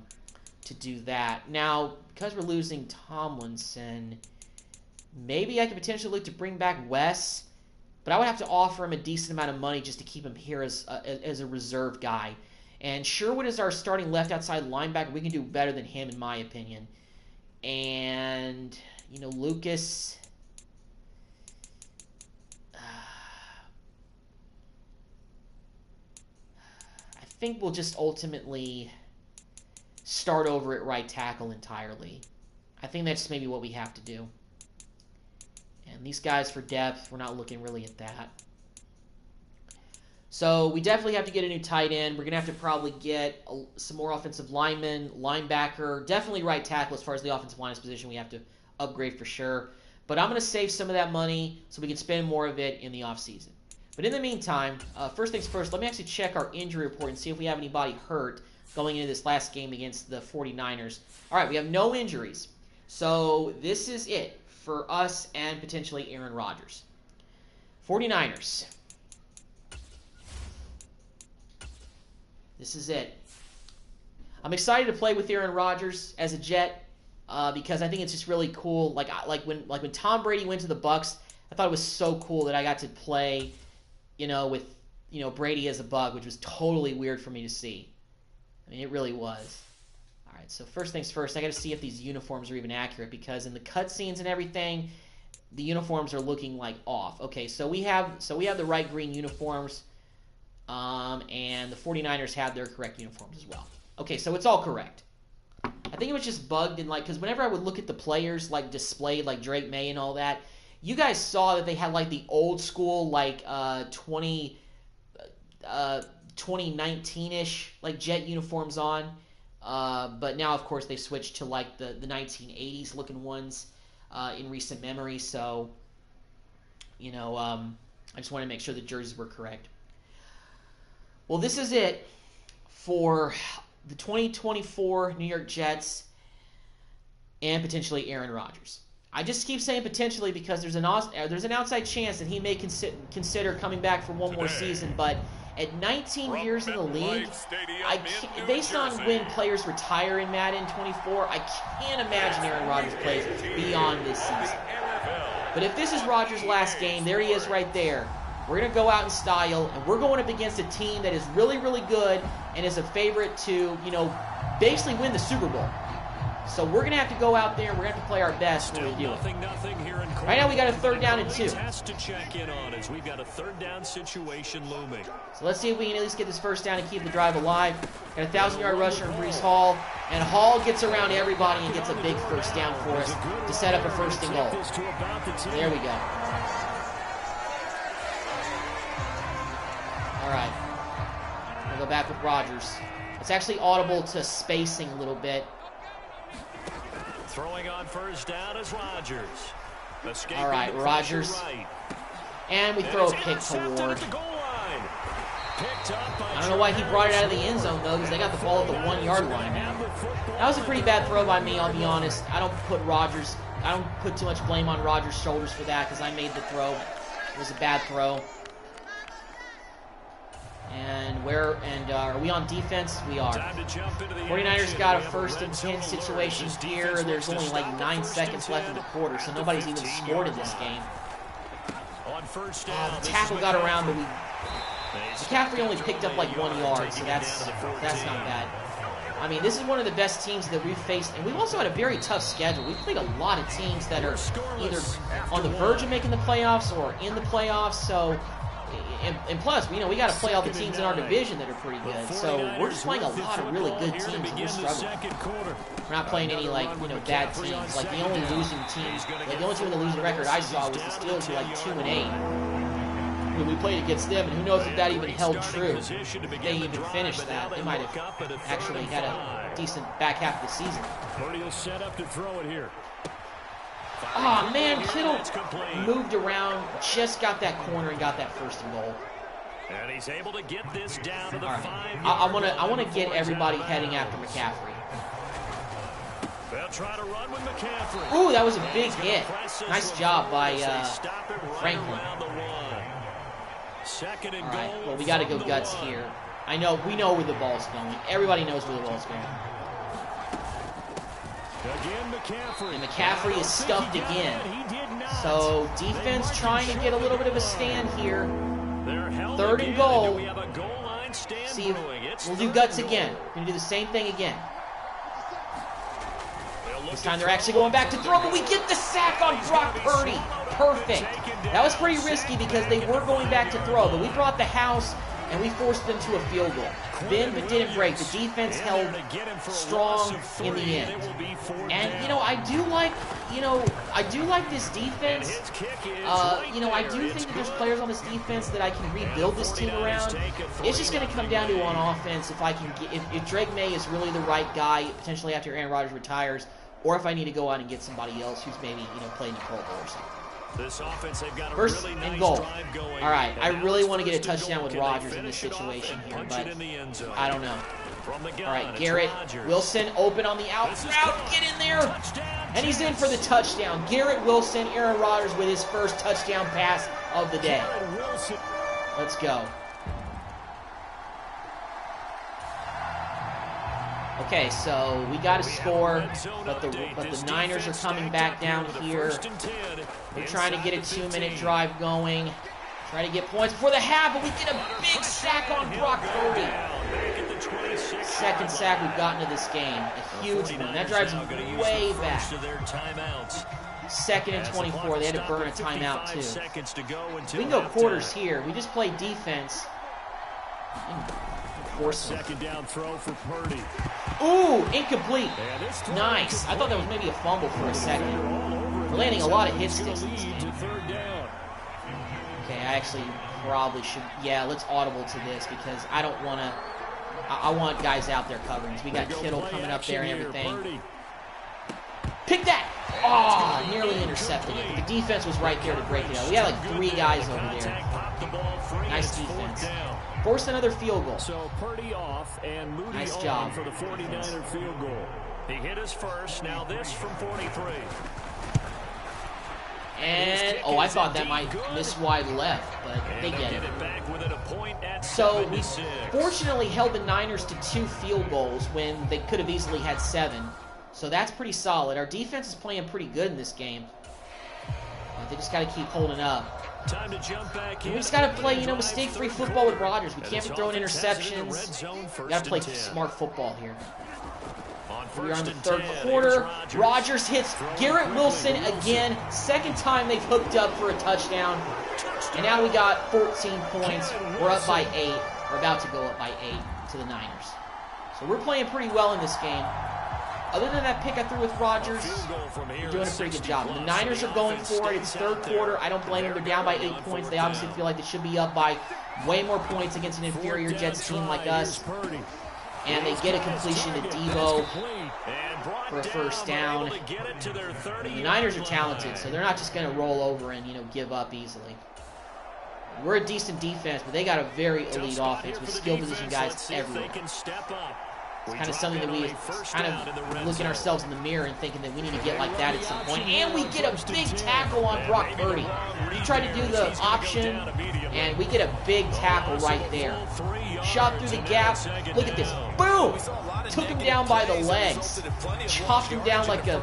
do that. Now, because we're losing Tomlinson, maybe I could potentially look to bring back Wes, but I would have to offer him a decent amount of money just to keep him here as a reserve guy. And Sherwood is our starting left outside linebacker. We can do better than him, in my opinion. And, Lucas, I think we'll just ultimately start over at right tackle entirely. I think that's maybe what we have to do. And these guys for depth, we're not looking really at that. So we definitely have to get a new tight end. We're going to have to probably get some more offensive linemen, linebacker, definitely right tackle as far as the offensive line's position. We have to upgrade for sure. But I'm going to save some of that money so we can spend more of it in the offseason. But in the meantime, first things first, let me actually check our injury report and see if we have anybody hurt going into this last game against the 49ers. All right, we have no injuries. So this is it for us and potentially Aaron Rodgers. 49ers. This is it. I'm excited to play with Aaron Rodgers as a Jet because I think it's just really cool. Like when Tom Brady went to the Bucs, I thought it was so cool that I got to play, with Brady as a Bug, which was totally weird for me to see. I mean, it really was. All right, so first things first, I got to see if these uniforms are even accurate because in the cutscenes and everything, the uniforms are looking like off. Okay, so we have the right green uniforms. And the 49ers have their correct uniforms as well. Okay, so it's all correct. I think it was just bugged in because whenever I would look at the players displayed like Drake May and all that, you guys saw that they had the old school 2019-ish like Jet uniforms on. But now, of course, they've switched to like the 1980s looking ones in recent memory. So, you know, I just want to make sure the jerseys were correct. Well, this is it for the 2024 New York Jets and potentially Aaron Rodgers. I just keep saying potentially because there's an outside chance that he may consider coming back for one more season. But at 19 years in the league, based on when players retire in Madden 24, I can't imagine Aaron Rodgers plays beyond this season. But if this is Rodgers' last game, there he is right there. We're going to go out in style, and we're going up against a team that is really, really good and is a favorite to, you know, basically win the Super Bowl. So we're going to have to go out there and we're going to have to play our best when we do it. Right now we got a 3rd down and 2. We've got a 3rd down situation looming. So let's see if we can at least get this 1st down and keep the drive alive. Got a 1,000-yard rusher in Breece Hall. And Hall gets around everybody and gets a big 1st down for us to set up a 1st and goal. There we go. All right. We'll go back with Rodgers. It's actually audible to spacing a little bit. Throwing on 1st down is Rodgers. All right, Rodgers. And we throw a pick to Ward. I don't know why he brought it out of the end zone, though, because they got the ball at the 1-yard line. That was a pretty bad throw by me, I'll be honest. I don't put too much blame on Rodgers' shoulders for that, because I made the throw. It was a bad throw. And are we on defense? We are. 49ers got a 1st and 10 situation here. There's only like 9 seconds left in the quarter, so nobody's even scored in this game. The tackle got around, but McCaffrey only picked up like 1 yard, so that's not bad. I mean, this is one of the best teams that we've faced, and we've also had a very tough schedule. We've played a lot of teams that are either on the verge of making the playoffs or in the playoffs, so... And plus, you know, we got to play all the teams in our division that are pretty good. So we're just playing a lot of really good teams, and we're struggling. We're not playing any, like, you know, bad teams. Like, the only losing team, like, the only team with a losing record I saw was the Steelers, who were like 2-8. When we played against them, and who knows if that even held true. If they even finished that, they might have actually had a decent back half of the season. Purdy will set up to throw it here. Oh, man, Kittle moved around, just got that corner and got that 1st and goal. And he's able to get this down to the 5-yard line. I want to get everybody heading after McCaffrey. They'll try to run with McCaffrey. Ooh, that was a big hit. Nice job by Franklin. All right, well, we got to go guts here. We know where the ball's going. Everybody knows where the ball's going. And McCaffrey is stuffed again. So defense trying to get a little bit of a stand here. 3rd and goal. See if we'll do guts again. We're going to do the same thing again. This time they're actually going back to throw, but we get the sack on Brock Purdy. Perfect. That was pretty risky because they were going back to throw, but we brought the house and we forced them to a field goal. Bend but didn't break. The defense held strong in the end. And, you know, I do like this defense. You know, I do think that there's players on this defense that I can rebuild this team around. It's just going to come down to on offense if I can get, if Drake May is really the right guy, potentially after Aaron Rodgers retires, or if I need to go out and get somebody else who's maybe, you know, playing the Pro Bowl or something. This offense, they've got a 1st really and nice goal. drive going. All right, I really want to get a touchdown with Rodgers in this situation here, but I don't know. All right, Garrett Wilson open on the out route. Get in there. And he's in for the touchdown. Garrett Wilson, Aaron Rodgers with his 1st touchdown pass of the day. Let's go. Okay, so we got to score, but the Niners are coming back down here. We're trying to get a 2-minute drive going. Trying to get points before the half, but we get a big sack on Brock Purdy. 2nd sack we've gotten to this game. A huge one. That drives them way back. 2nd and 24. They had to burn a timeout, too. We can go quarters here. We just play defense. Second down throw for Purdy. Ooh, incomplete. Nice. I thought that was maybe a fumble for a second. We're landing a lot of hit sticks in this game. Okay, I actually probably should. Yeah, let's audible to this because I don't want to. I want guys out there covering. We got Kittle coming up there and everything. Pick that! Oh, nearly intercepted it. The defense was right there to break it up. We had like 3 guys over there. Nice defense. Forced another field goal. So Purdy off and Moody nice job for the 49er field goal. He hit his first. Now this from 43. And, oh, I thought that might miss wide left, but they get it. So we fortunately held the Niners to 2 field goals when they could have easily had 7. So that's pretty solid. Our defense is playing pretty good in this game. They just got to keep holding up. Time to jump back in. We just got to play, mistake-free football with Rodgers. We can't be throwing interceptions. We got to play smart football here. We are in the 3rd quarter. Rodgers hits Garrett Wilson again. 2nd time they've hooked up for a touchdown. And now we got 14 points. We're up by 8. We're about to go up by 8 to the Niners. So we're playing pretty well in this game. Other than that pick I threw with Rodgers, we're doing a pretty good job. The Niners are going for it. It's 3rd quarter. I don't blame them. They're down by 8 points. They obviously feel like they should be up by way more points against an inferior Jets team like us. And they get a completion to Debo for a first down. And the Niners are talented, so they're not just going to roll over and, give up easily. We're a decent defense, but they got a very elite offense with skill position guys everywhere. It's kind of something that we kind of looking ourselves in the mirror and thinking that we need to get like that at some point. And we get a big tackle on Brock Purdy. He tried to do the option, and we get a big tackle right there. Shot through the gap. Look at this. Boom! Took him down by the legs. Chopped him down like a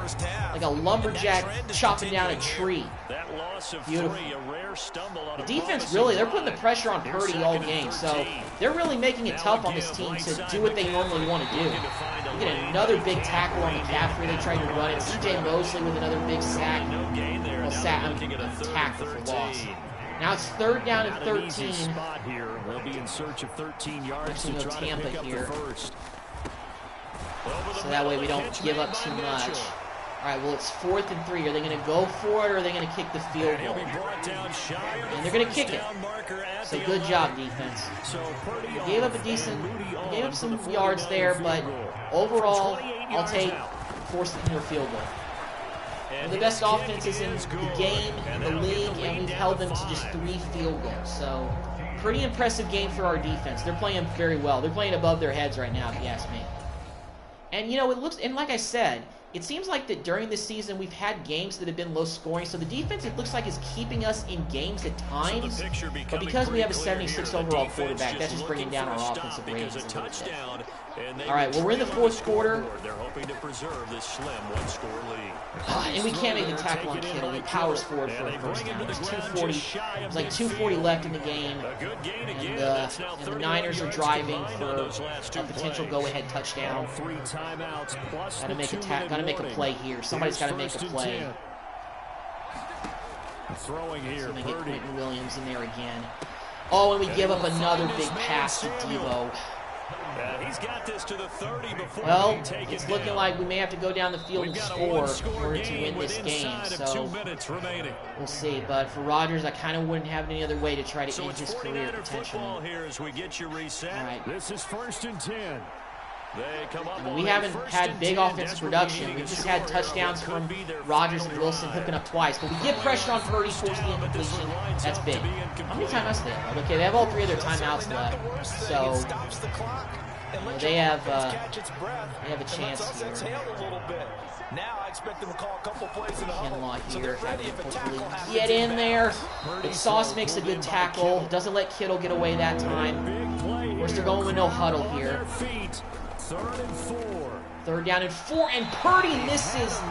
lumberjack chopping down a tree. Beautiful. The defense really, they're putting the pressure on Purdy all game, so they're really making it tough on this team to do what they normally want to do. We get another big tackle on McCaffrey. They tried to run it. C.J. Mosley with another big sack. Well, tackle for loss. Now it's 3rd down and 13. They'll be in search of 13 yards to try to pick up the first. So that way we don't give up too much. All right, well, it's 4th and 3. Are they going to go for it, or are they going to kick the field goal? And they're going to kick it. So good job, defense. We gave up some yards there, but overall, I'll take forced into a field goal. We're the best offenses in the game, in the league, and we've held them to just 3 field goals. So pretty impressive game for our defense. They're playing very well. They're playing above their heads right now, if you ask me. And, it looks, and like I said, it seems like that during this season we've had games that have been low scoring, so the defense, it looks like, is keeping us in games at times, but because we have a 76 overall quarterback, that's just bringing down our offensive ratings a little bit. All right, well, we're in the 4th quarter. They're hoping to preserve this slim 1-score lead. And we can't make the tackle on Kittle. He powers forward for a first down. There's 2:40. There's like 2:40 left in the game, and the Niners are driving for a potential go-ahead touchdown. Gotta make a play here. Somebody's got to make a play. Throwing here, so they get Quentin Williams in there again. Oh, and we give up another big pass to Debo. He's got this to the 30 before well, it's looking like we may have to go down the field and score in order to win this game. So we'll see. But for Rodgers, I kind of wouldn't have any other way to try to end his career potentially. All right. This is 1st and 10. I mean, we haven't had big offensive production. We've just had touchdowns from Rodgers and Wilson hooking up twice. But we get pressure on Purdy, force the incompletion. That's big. How many timeouts do they have? Okay, they have all 3 of their timeouts left. So they have a chance here. Now I expect them to call a couple plays in the Kinlaw here. Get in there. But Sauce makes a good tackle. Doesn't let Kittle get away that time. Of course, they're going with no huddle here. 3rd and 4. 3rd down and 4, and Purdy misses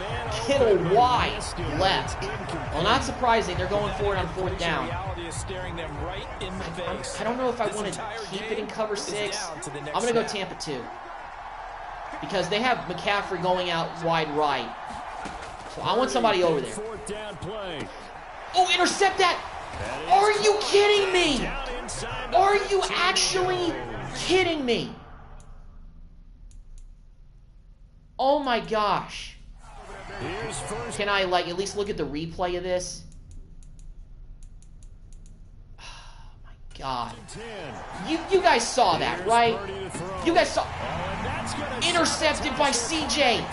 Kittle wide left. Well, not surprising. They're going for it on 4th down. I don't know if I want to keep it in cover 6. I'm going to go Tampa 2. Because they have McCaffrey going out wide right. So I want somebody over there. Oh, intercept that! Are you kidding me? Are you actually kidding me? Oh my gosh. Can I at least look at the replay of this? God. You guys saw that, right? You guys saw. Intercepted by CJ.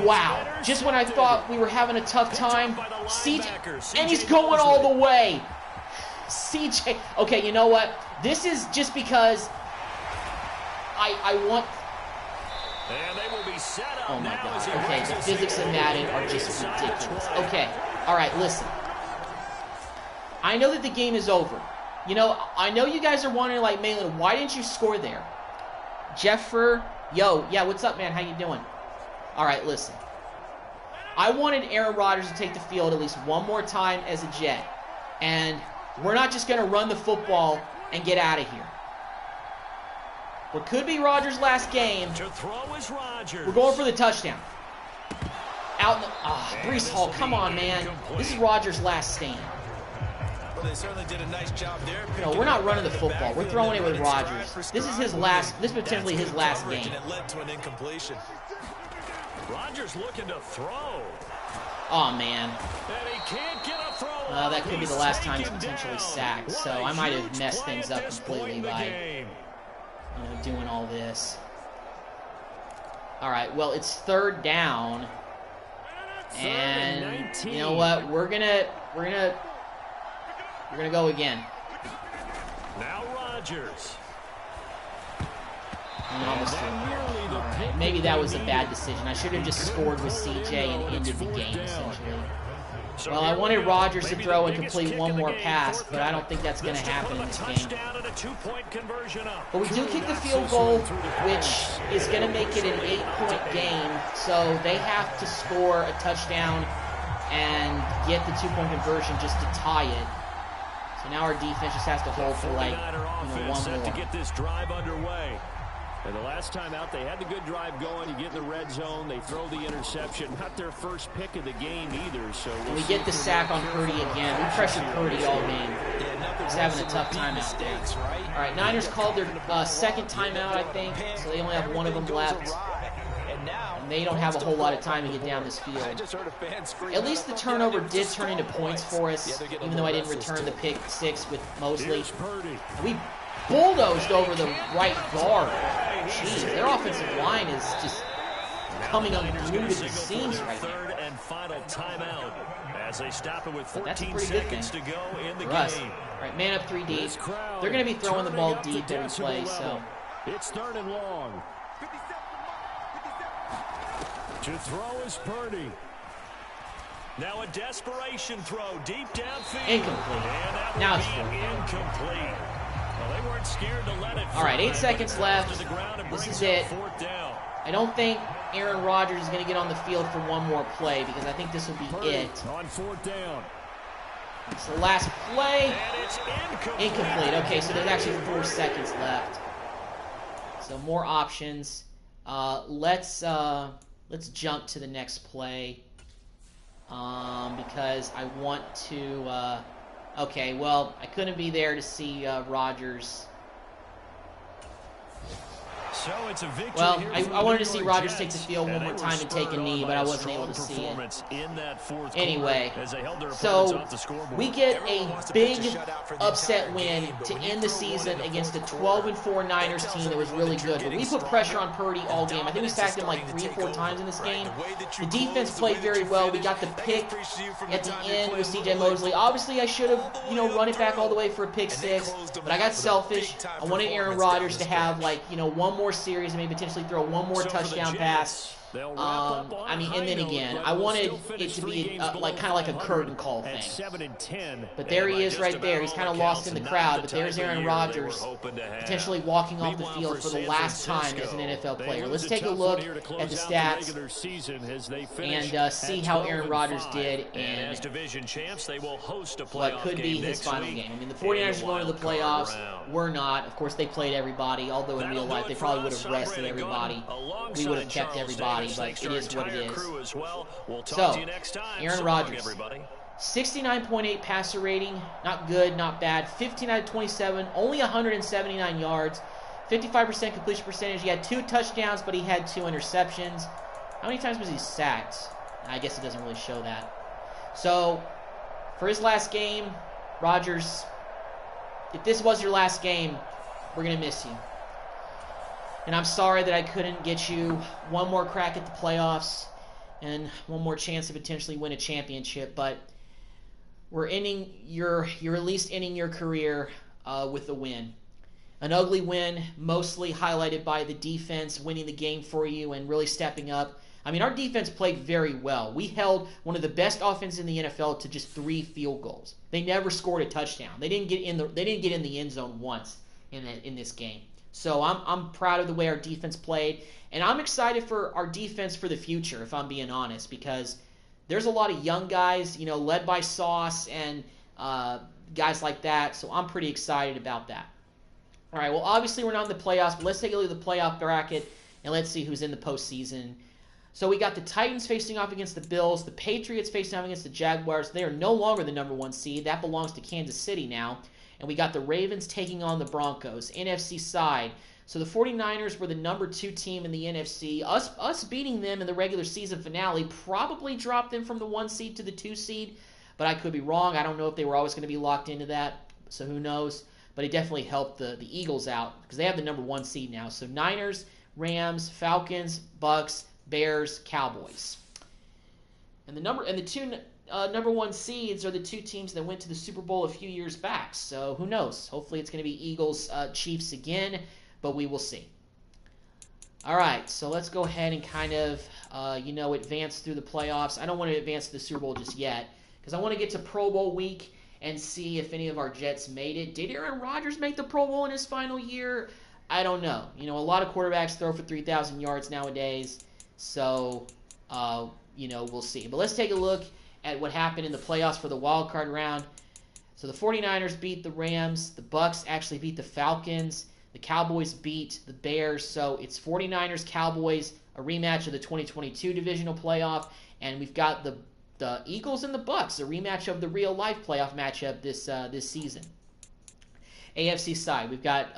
Wow. Just when I thought we were having a tough time, CJ, and he's going all the way. CJ. Okay, you know what? This is just because I want. And they will be set up. Oh my God. Okay, the physics of Madden are just ridiculous. Okay. All right, listen. I know that the game is over. You know, I know you guys are wondering, like, Malin, why didn't you score there? Jeffer, yo, yeah, what's up, man? How you doing? All right, listen. I wanted Aaron Rodgers to take the field at least one more time as a Jet. And we're not just going to run the football and get out of here. What could be Rodgers' last game. To throw is Rodgers. We're going for the touchdown. Out in the, Breece Hall, come on, man. This is Rodgers' last stand. Well, they certainly did a nice job there. No, we're not running the football. We're throwing it with Rodgers. This is his last. This is potentially his last game. It led to an incompletion. Rodgers looking to throw. Oh man. And he can't get a throw. That could be the last time he's potentially sacked. So I might have messed things up completely by doing all this. All right. Well, it's 3rd down, and you know what? We're gonna go again. Now Rodgers. Right. Maybe that was a bad decision. I should have just scored with CJ and ended the game, essentially. Well, I wanted Rodgers to throw and complete one more pass, but I don't think that's going to happen in this game. But we do kick the field goal, which is going to make it an 8-point game, so they have to score a touchdown and get the 2-point conversion just to tie it. So now our defense just has to hold for like one more. To get this drive underway. And the last time out, they had the good drive going. You get in the red zone, they throw the interception. Not their first pick of the game either. So we get the sack on Purdy again. We pressured Purdy all game. He's having a tough time out there. All right, Niners called their 2nd timeout, I think. So they only have one of them left. And they don't have a whole lot of time to get down this field. At least the turnover did turn into points for us, even though I didn't return the pick 6 with Mosley. We bulldozed over the right guard. Jeez, their offensive line is just coming unglued at the seams right now. 3rd and final timeout as they stop it with 14 seconds to go in the game. All right, man up 3 deep. They're going to be throwing the ball deep every play, so. It's 3rd and long. To throw is Purdy. Now a desperation throw deep downfield. Incomplete. Now it's incomplete. Well, they weren't scared to let it. All right, 8 seconds left. This is it. I don't think Aaron Rodgers is going to get on the field for one more play because I think this will be it. On 4th down. It's the last play. And it's incomplete. Okay, so there's actually 4 seconds left. So more options. Let's jump to the next play because I want to. Okay, well, I couldn't be there to see Rodgers. So it's a victory. Well, I wanted to see Rodgers take the field one more time and take a knee, but I wasn't able to see it. Anyway, so we get a big upset win to end the season against a 12-4 Niners team that was really good. But we put pressure on Purdy all game. I think we sacked him like 3 or 4 times in this game. The defense played very well. We got the pick at the end with CJ Mosley. Obviously, I should have, run it back all the way for a pick 6, but I got selfish. I wanted Aaron Rodgers to have one more series and maybe potentially throw one more touchdown pass. And then again, I wanted it to be kind of like a curtain call thing. But there he is right there. He's kind of lost in the crowd, but there's Aaron Rodgers potentially walking off the field for the last time as an NFL player. Let's take a look at the stats and see how Aaron Rodgers did in what could be his final game. I mean, the 49ers are going to the playoffs. We're not. Of course, they played everybody, although in real life they probably would have rested everybody. We would have kept everybody. But it is what it is. So, Aaron Rodgers, 69.8 passer rating, not good, not bad. 15 out of 27, only 179 yards, 55% completion percentage. He had 2 touchdowns, but he had 2 interceptions. How many times was he sacked? I guess it doesn't really show that. So, for his last game, Rodgers if this was your last game, we're going to miss you. And I'm sorry that I couldn't get you one more crack at the playoffs and one more chance to potentially win a championship, but you're at least ending your career with a win. An ugly win, mostly highlighted by the defense winning the game for you and really stepping up. I mean, our defense played very well. We held one of the best offenses in the NFL to just 3 field goals. They never scored a touchdown. They didn't get in the end zone once in this game. So I'm proud of the way our defense played, and I'm excited for our defense for the future, if I'm being honest, because there's a lot of young guys, led by Sauce and guys like that. So I'm pretty excited about that. All right, well, obviously we're not in the playoffs, but let's take a look at the playoff bracket, and let's see who's in the postseason. So we got the Titans facing off against the Bills, the Patriots facing off against the Jaguars. They are no longer the number 1 seed. That belongs to Kansas City now. And we got the Ravens taking on the Broncos. NFC side. So the 49ers were the number 2 team in the NFC. Us beating them in the regular season finale probably dropped them from the 1 seed to the 2 seed, but I could be wrong. I don't know if they were always going to be locked into that, so who knows. But it definitely helped the Eagles out because they have the number 1 seed now. So Niners, Rams, Falcons, Bucks, Bears, Cowboys. And the 2 number 1 seeds are the 2 teams that went to the Super Bowl a few years back. So who knows? Hopefully it's going to be Eagles, Chiefs again, but we will see. All right, so let's go ahead and kind of, advance through the playoffs. I don't want to advance to the Super Bowl just yet because I want to get to Pro Bowl week and see if any of our Jets made it. Did Aaron Rodgers make the Pro Bowl in his final year? I don't know. A lot of quarterbacks throw for 3,000 yards nowadays, so, we'll see. But let's take a look at what happened in the playoffs for the wild card round. So the 49ers beat the Rams. The Bucks actually beat the Falcons. The Cowboys beat the Bears. So it's 49ers, Cowboys, a rematch of the 2022 divisional playoff. And we've got the Eagles and the Bucks, a rematch of the real-life playoff matchup this season. AFC side, we've got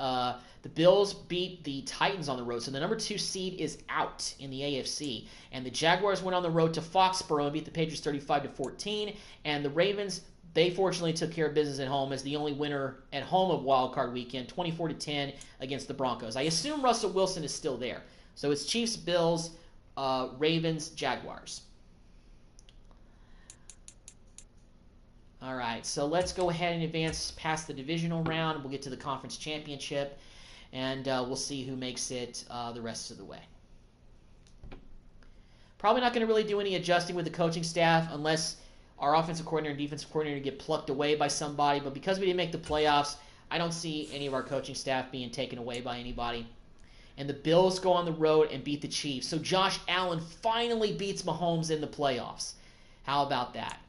the Bills beat the Titans on the road. So the number 2 seed is out in the AFC. And the Jaguars went on the road to Foxborough and beat the Patriots 35-14. And the Ravens, they fortunately took care of business at home as the only winner at home of Wild Card Weekend, 24-10 against the Broncos. I assume Russell Wilson is still there. So it's Chiefs, Bills, Ravens, Jaguars. All right, so let's go ahead and advance past the divisional round. We'll get to the conference championship, and we'll see who makes it the rest of the way. Probably not going to really do any adjusting with the coaching staff unless our offensive coordinator and defensive coordinator get plucked away by somebody. But because we didn't make the playoffs, I don't see any of our coaching staff being taken away by anybody. And the Bills go on the road and beat the Chiefs. So Josh Allen finally beats Mahomes in the playoffs. How about that?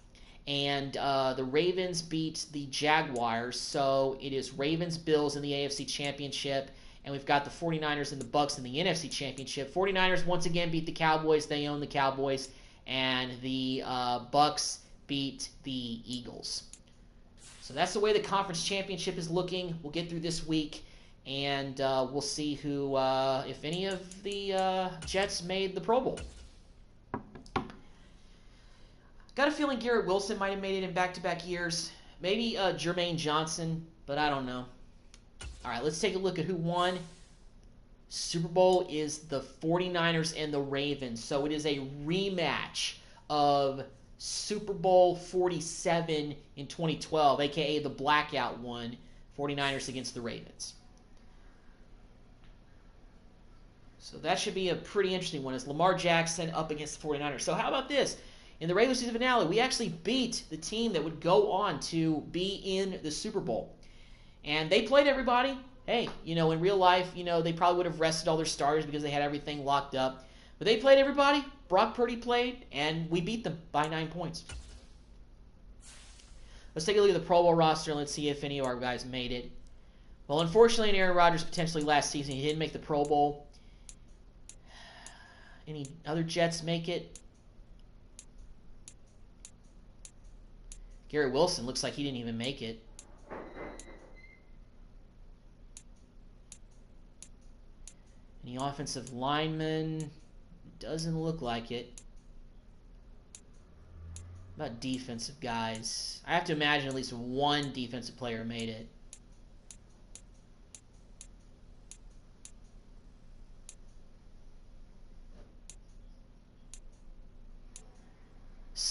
And the Ravens beat the Jaguars. So it is Ravens-Bills in the AFC Championship. And we've got the 49ers and the Bucks in the NFC Championship. 49ers once again beat the Cowboys. They own the Cowboys. And the Bucks beat the Eagles. So that's the way the conference championship is looking. We'll get through this week. And we'll see who, if any of the Jets made the Pro Bowl. Got a feeling Garrett Wilson might have made it in back-to-back years. Maybe Jermaine Johnson, but I don't know. All right, let's take a look at who won. Super Bowl is the 49ers and the Ravens. So it is a rematch of Super Bowl 47 in 2012, a.k.a. the blackout one, 49ers against the Ravens. So that should be a pretty interesting one. It's Lamar Jackson up against the 49ers. So how about this? In the regular season finale, we actually beat the team that would go on to be in the Super Bowl. And they played everybody. Hey, in real life, they probably would have rested all their starters because they had everything locked up. But they played everybody. Brock Purdy played, and we beat them by 9 points. Let's take a look at the Pro Bowl roster, and let's see if any of our guys made it. Well, unfortunately, in Aaron Rodgers potentially last season, he didn't make the Pro Bowl. Any other Jets make it? Garrett Wilson looks like he didn't even make it. Any offensive linemen? Doesn't look like it. What about defensive guys? I have to imagine at least one defensive player made it.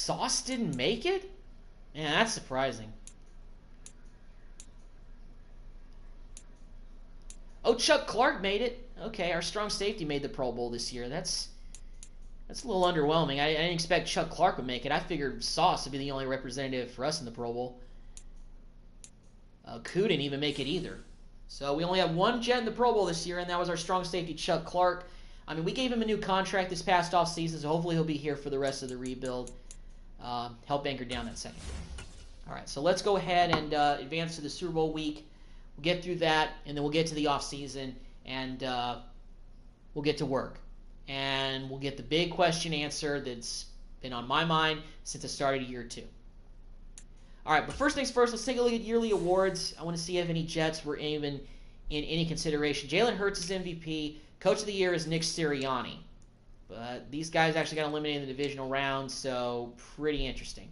Sauce didn't make it? Man, that's surprising. Oh, Chuck Clark made it. Okay, our strong safety made the Pro Bowl this year. That's a little underwhelming. I didn't expect Chuck Clark would make it. I figured Sauce would be the only representative for us in the Pro Bowl. Koo didn't even make it either. So we only have one Jet in the Pro Bowl this year, and that was our strong safety, Chuck Clark. I mean, we gave him a new contract this past offseason, so hopefully he'll be here for the rest of the rebuild. Help anchor down that second. All right, so let's go ahead and advance to the Super Bowl week. We'll get through that, and then we'll get to the offseason, and we'll get to work. And we'll get the big question answer that's been on my mind since the start of year 2. All right, but first things first, let's take a look at yearly awards. I want to see if any Jets were even in any consideration. Jalen Hurts is MVP. Coach of the Year is Nick Sirianni. But these guys actually got eliminated in the divisional round, so pretty interesting.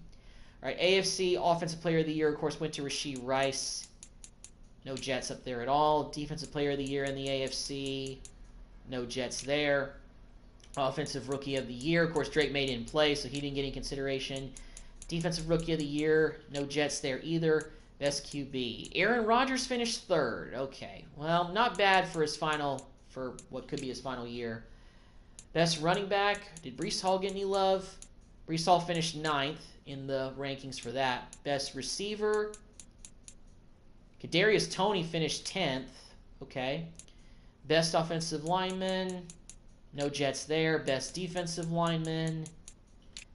All right, AFC Offensive Player of the Year, of course, went to Rashee Rice. No Jets up there at all. Defensive Player of the Year in the AFC, no Jets there. Offensive Rookie of the Year, of course, Drake May didn't play, so he didn't get any consideration. Defensive Rookie of the Year, no Jets there either. Best QB. Aaron Rodgers finished 3rd. Okay, well, not bad for what could be his final year. Best running back, did Breece Hall get any love? Breece Hall finished 9th in the rankings for that. Best receiver, Kadarius Toney finished 10th. Okay. Best offensive lineman, no Jets there. Best defensive lineman,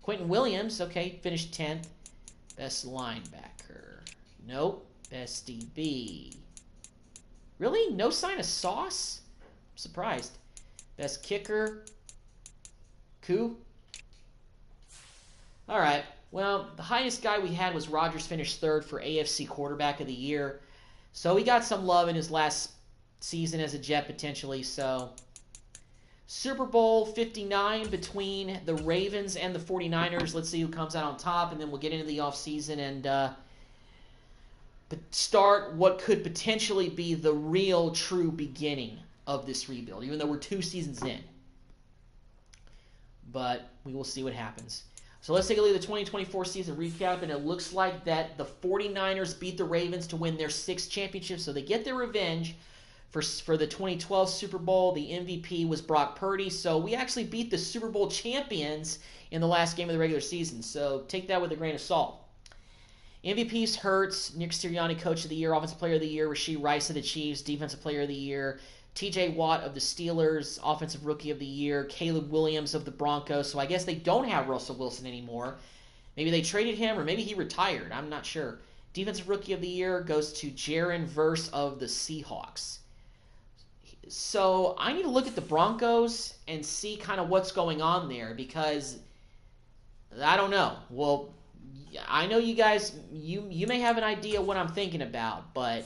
Quentin Williams, okay, finished 10th. Best linebacker, nope. Best DB, really? No sign of Sauce? I'm surprised. Best kicker, Koo. All right, well, the highest guy we had was Rodgers, finished 3rd for AFC Quarterback of the Year. So he got some love in his last season as a Jet, potentially, so... Super Bowl 59 between the Ravens and the 49ers. Let's see who comes out on top, and then we'll get into the offseason and start what could potentially be the real, true beginning of this rebuild, even though we're 2 seasons in. But we will see what happens. So let's take a look at the 2024 season recap, and it looks like that the 49ers beat the Ravens to win their 6th championship, so they get their revenge. For the 2012 Super Bowl, the MVP was Brock Purdy, so we actually beat the Super Bowl champions in the last game of the regular season, so take that with a grain of salt. MVPs Hurts, Nick Sirianni, Coach of the Year, Offensive Player of the Year, Rashee Rice of the Chiefs, Defensive Player of the Year, TJ Watt of the Steelers, Offensive Rookie of the Year, Caleb Williams of the Broncos, so I guess they don't have Russell Wilson anymore. Maybe they traded him, or maybe he retired, I'm not sure. Defensive Rookie of the Year goes to Jaron Verse of the Seahawks. So I need to look at the Broncos and see kind of what's going on there, because I don't know. Well, I know you guys, you may have an idea what I'm thinking about, but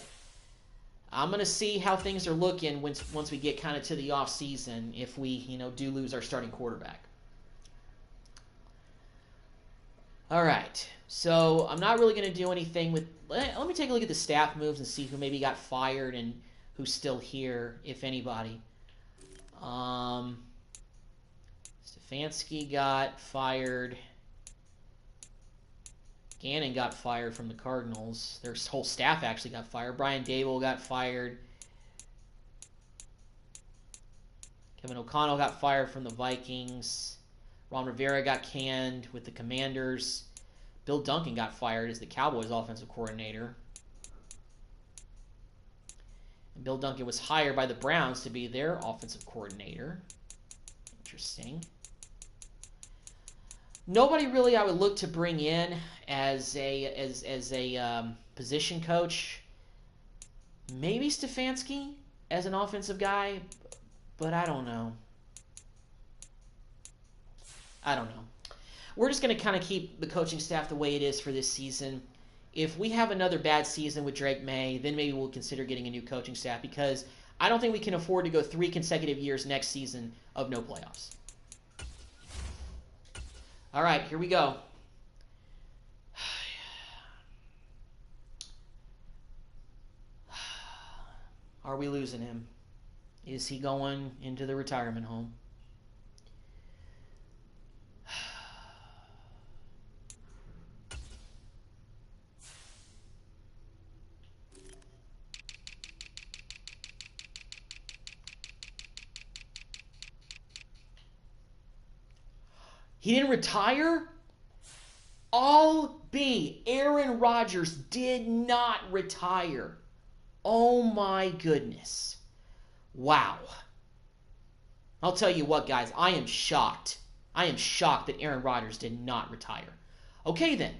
I'm going to see how things are looking once we get kind of to the off season, if we, do lose our starting quarterback. All right. So I'm not really going to do anything with, let me take a look at the staff moves and see who maybe got fired and who's still here, if anybody. Stefanski got fired. Gannon got fired from the Cardinals. Their whole staff actually got fired. Brian Dable got fired. Kevin O'Connell got fired from the Vikings. Ron Rivera got canned with the Commanders. Bill Duncan got fired as the Cowboys offensive coordinator. And Bill Duncan was hired by the Browns to be their offensive coordinator. Interesting. Nobody really I would look to bring in as a position coach. Maybe Stefanski as an offensive guy, but I don't know. We're just going to kind of keep the coaching staff the way it is for this season. If we have another bad season with Drake May, then maybe we'll consider getting a new coaching staff, because I don't think we can afford to go 3 consecutive years next season of no playoffs. All right, here we go. Are we losing him? Is he going into the retirement home? He didn't retire? All B. Aaron Rodgers did not retire. Oh my goodness. Wow. I'll tell you what, guys. I am shocked. I am shocked that Aaron Rodgers did not retire. Okay, then.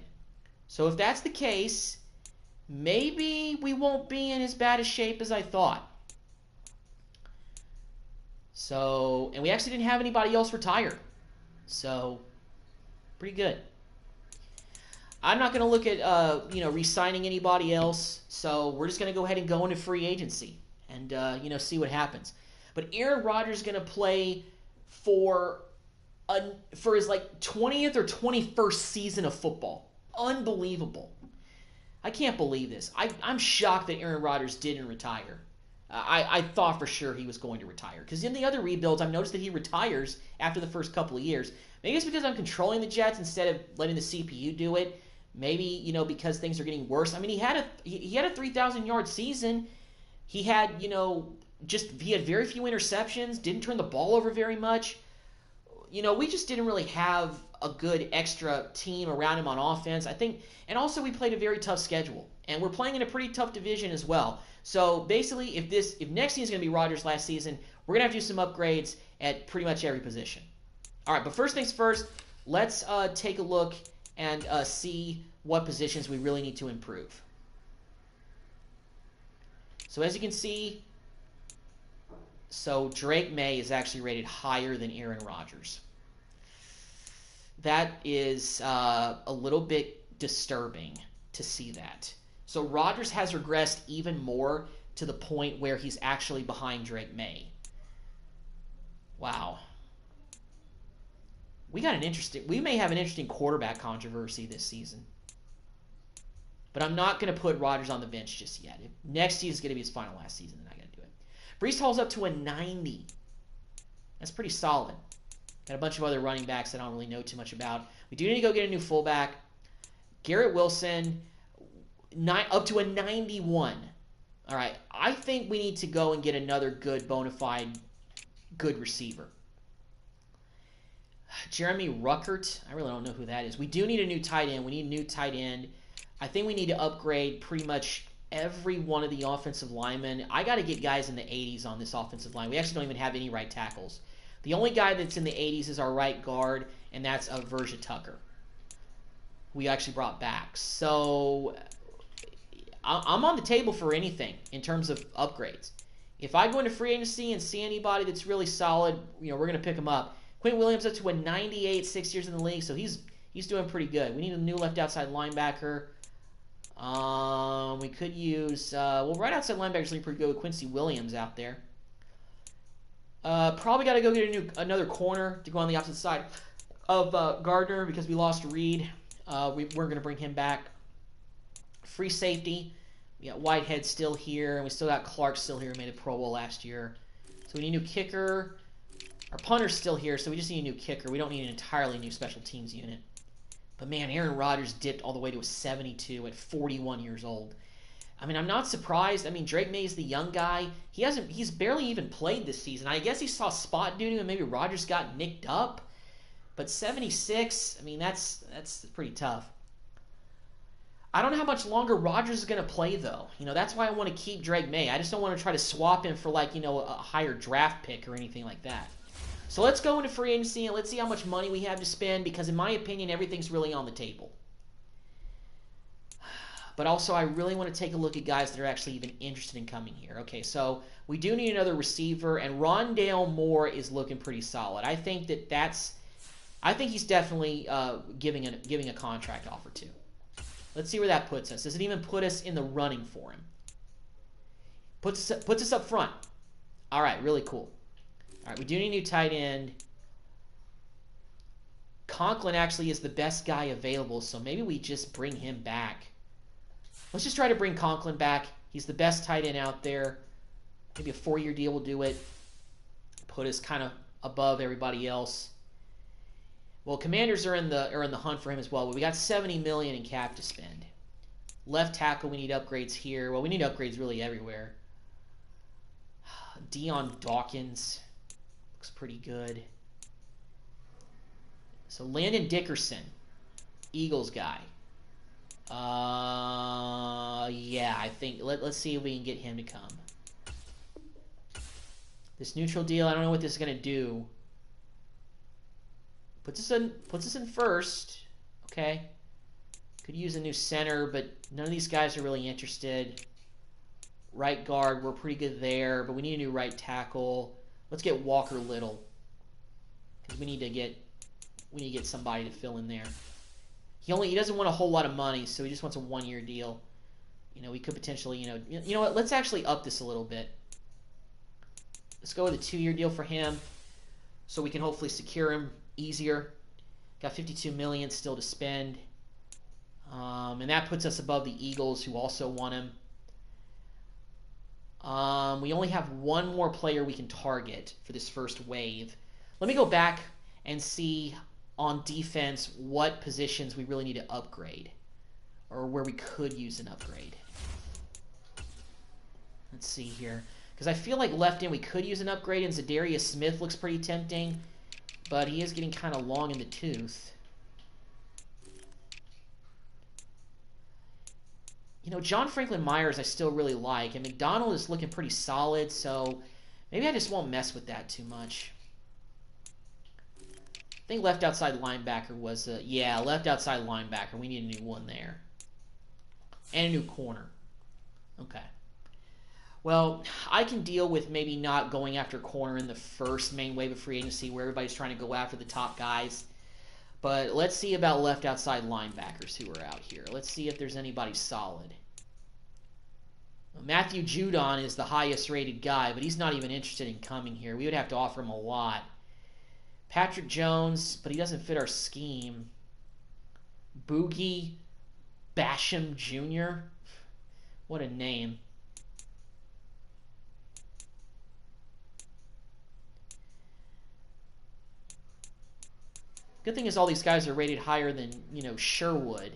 So if that's the case, maybe we won't be in as bad a shape as I thought. So, and we actually didn't have anybody else retire. So, pretty good. I'm not going to look at, re-signing anybody else. So, we're just going to go ahead and go into free agency and, see what happens. But Aaron Rodgers is going to play for his, 20th or 21st season of football. Unbelievable. I can't believe this. I'm shocked that Aaron Rodgers didn't retire. I thought for sure he was going to retire. Because in the other rebuilds, I've noticed that he retires after the first couple of years. Maybe it's because I'm controlling the Jets instead of letting the CPU do it. Maybe, because things are getting worse. I mean, he had a 3,000-yard season. He had, he had very few interceptions, didn't turn the ball over very much. We just didn't really have a good extra team around him on offense. I think, and also we played a very tough schedule. And we're playing in a pretty tough division as well. So basically, if next season is going to be Rodgers' last season, we're going to have to do some upgrades at pretty much every position. All right, but first things first, let's take a look and see what positions we really need to improve. So as you can see, Drake May is actually rated higher than Aaron Rodgers. That is a little bit disturbing to see that. So Rodgers has regressed even more to the point where he's actually behind Drake May. Wow. We may have an interesting quarterback controversy this season. But I'm not going to put Rodgers on the bench just yet. If next season is going to be his last season, then I got to do it. Breece Hall's up to a 90. That's pretty solid. Got a bunch of other running backs that I don't really know too much about. We do need to go get a new fullback. Garrett Wilson, up to a 91. All right, I think we need to go and get another good, bona fide, good receiver. Jeremy Ruckert, I really don't know who that is. We do need a new tight end. We need a new tight end. I think we need to upgrade pretty much every one of the offensive linemen. I got to get guys in the 80s on this offensive line. We actually don't even have any right tackles. The only guy that's in the 80s is our right guard, and that's Verja Tucker. We actually brought back. So I'm on the table for anything in terms of upgrades. If I go into free agency and see anybody that's really solid, we're going to pick them up. Quinn Williams up to a 98, 6 years in the league, so he's doing pretty good. We need a new left outside linebacker. We could use right outside linebacker is looking pretty good with Quincy Williams out there. Probably got to go get another corner to go on the opposite side of Gardner because we lost Reed. We're going to bring him back. Free safety. We got Whitehead still here, and we still got Clark still here. Who made a Pro Bowl last year. So we need a new kicker. Our punter's still here, so we just need a new kicker. We don't need an entirely new special teams unit. But man, Aaron Rodgers dipped all the way to a 72 at 41 years old. I mean, I'm not surprised. I mean, Drake May is the young guy. He's barely even played this season. I guess he saw spot duty and maybe Rodgers got nicked up. But 76, I mean, that's pretty tough. I don't know how much longer Rodgers is going to play, though. That's why I want to keep Drake May. I just don't want to try to swap him for, a higher draft pick or anything like that. So let's go into free agency and let's see how much money we have to spend because, in my opinion, everything's really on the table. But also, I really want to take a look at guys that are actually even interested in coming here. Okay, so we do need another receiver, and Rondale Moore is looking pretty solid. I think he's definitely giving a contract offer too. Let's see where that puts us. Does it even put us in the running for him? Puts us up front. All right, really cool. All right, we do need a new tight end. Conklin actually is the best guy available, so maybe we just bring him back. Let's just try to bring Conklin back. He's the best tight end out there. Maybe a 4-year deal will do it. Put us kind of above everybody else. Well, Commanders are in the hunt for him as well. But we got $70 million in cap to spend. Left tackle, we need upgrades here. Well, we need upgrades really everywhere. Dion Dawkins looks pretty good. So Landon Dickerson, Eagles guy. Yeah, I think let's see if we can get him to come. This neutral deal, I don't know what this is going to do. Puts us in first. Okay. Could use a new center, but none of these guys are really interested. Right guard, we're pretty good there, but we need a new right tackle. Let's get Walker Little, because we need to get somebody to fill in there. He doesn't want a whole lot of money, so he just wants a 1-year deal. We could potentially, you know what? Let's actually up this a little bit. Let's go with a 2-year deal for him, so we can hopefully secure him easier. Got $52 million still to spend, and that puts us above the Eagles, who also want him. We only have one more player we can target for this first wave. Let me go back and see on defense what positions we really need to upgrade, or where we could use an upgrade. Let's see here, because I feel like left end we could use an upgrade, and Zadarius Smith looks pretty tempting, but he is getting kind of long in the tooth. John Franklin Myers I still really like, and McDonald is looking pretty solid, so maybe I just won't mess with that too much. I think left outside linebacker was left outside linebacker. We need a new one there. And a new corner. Okay. Well, I can deal with maybe not going after corner in the first main wave of free agency where everybody's trying to go after the top guys. But let's see about left outside linebackers who are out here. Let's see if there's anybody solid. Matthew Judon is the highest rated guy, but he's not even interested in coming here. We would have to offer him a lot. Patrick Jones, but he doesn't fit our scheme. Boogie Basham Jr. What a name. Good thing is all these guys are rated higher than, Sherwood.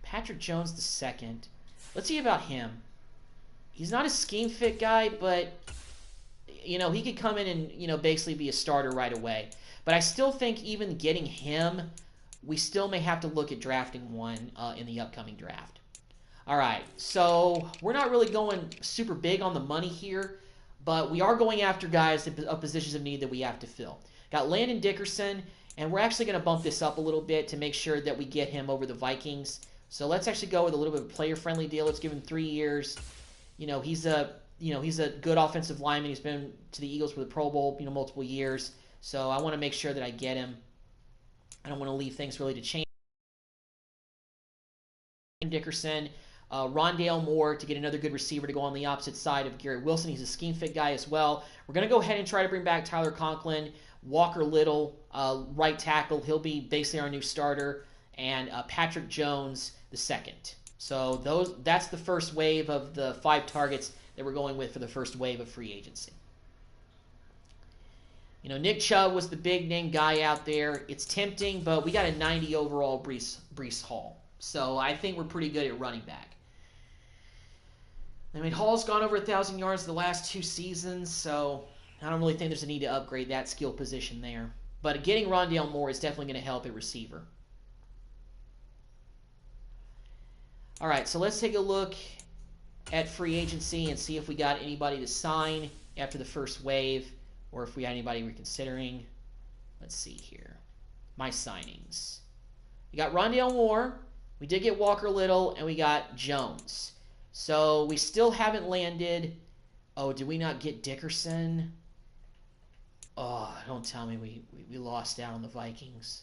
Patrick Jones the second. Let's see about him. He's not a scheme fit guy, but he could come in and basically be a starter right away. But I still think even getting him, we still may have to look at drafting one in the upcoming draft. All right, so we're not really going super big on the money here, but we are going after guys of positions of need that we have to fill. Got Landon Dickerson, and we're actually going to bump this up a little bit to make sure that we get him over the Vikings. So let's actually go with a little bit of a player-friendly deal. Let's give him 3 years. He's a good offensive lineman. He's been to the Eagles for the Pro Bowl, multiple years. So I want to make sure that I get him. I don't want to leave things really to change. Dickerson, Rondale Moore to get another good receiver to go on the opposite side of Garrett Wilson. He's a scheme fit guy as well. We're going to go ahead and try to bring back Tyler Conklin. Walker Little, right tackle. He'll be basically our new starter. And Patrick Jones the second. So that's the first wave of the 5 targets that we're going with for the first wave of free agency. Nick Chubb was the big name guy out there. It's tempting, but we got a 90 overall Breece Hall. So I think we're pretty good at running back. Hall's gone over 1,000 yards the last 2 seasons, so I don't really think there's a need to upgrade that skill position there. But getting Rondale Moore is definitely going to help at receiver. All right, so let's take a look at free agency and see if we got anybody to sign after the first wave, or if we had anybody we're considering. Let's see here. My signings. We got Rondale Moore. We did get Walker Little, and we got Jones. So we still haven't landed. Oh, did we not get Dickerson? Oh, don't tell me we lost out on the Vikings.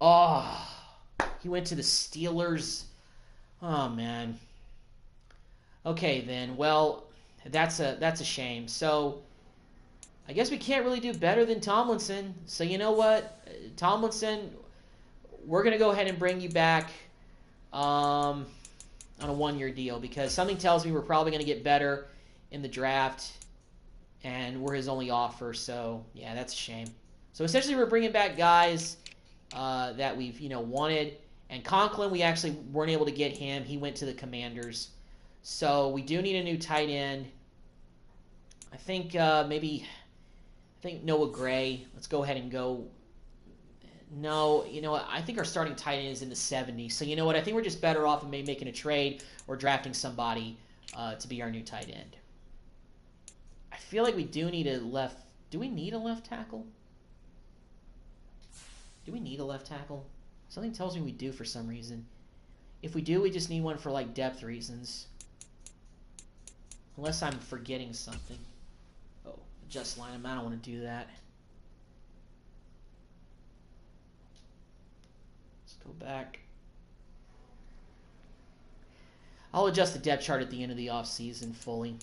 Oh, he went to the Steelers. Oh, man. Okay, then. Well, that's a shame. So I guess we can't really do better than Tomlinson. So you know what? Tomlinson, we're going to go ahead and bring you back on a 1-year deal, because something tells me we're probably going to get better in the draft, and we're his only offer. So, yeah, that's a shame. So essentially we're bringing back guys that we've wanted, and Conklin, we actually weren't able to get him. He went to the Commanders. So we do need a new tight end. I think Noah Gray. Let's go ahead and go. No, you know what? I think our starting tight end is in the 70s. So you know what? I think we're just better off in maybe making a trade or drafting somebody to be our new tight end. I feel like we do need a left. Do we need a left tackle? Do we need a left tackle? Something tells me we do for some reason. If we do, we just need one for like depth reasons. Unless I'm forgetting something. Oh, adjust line. I don't want to do that. Let's go back. I'll adjust the depth chart at the end of the offseason fully.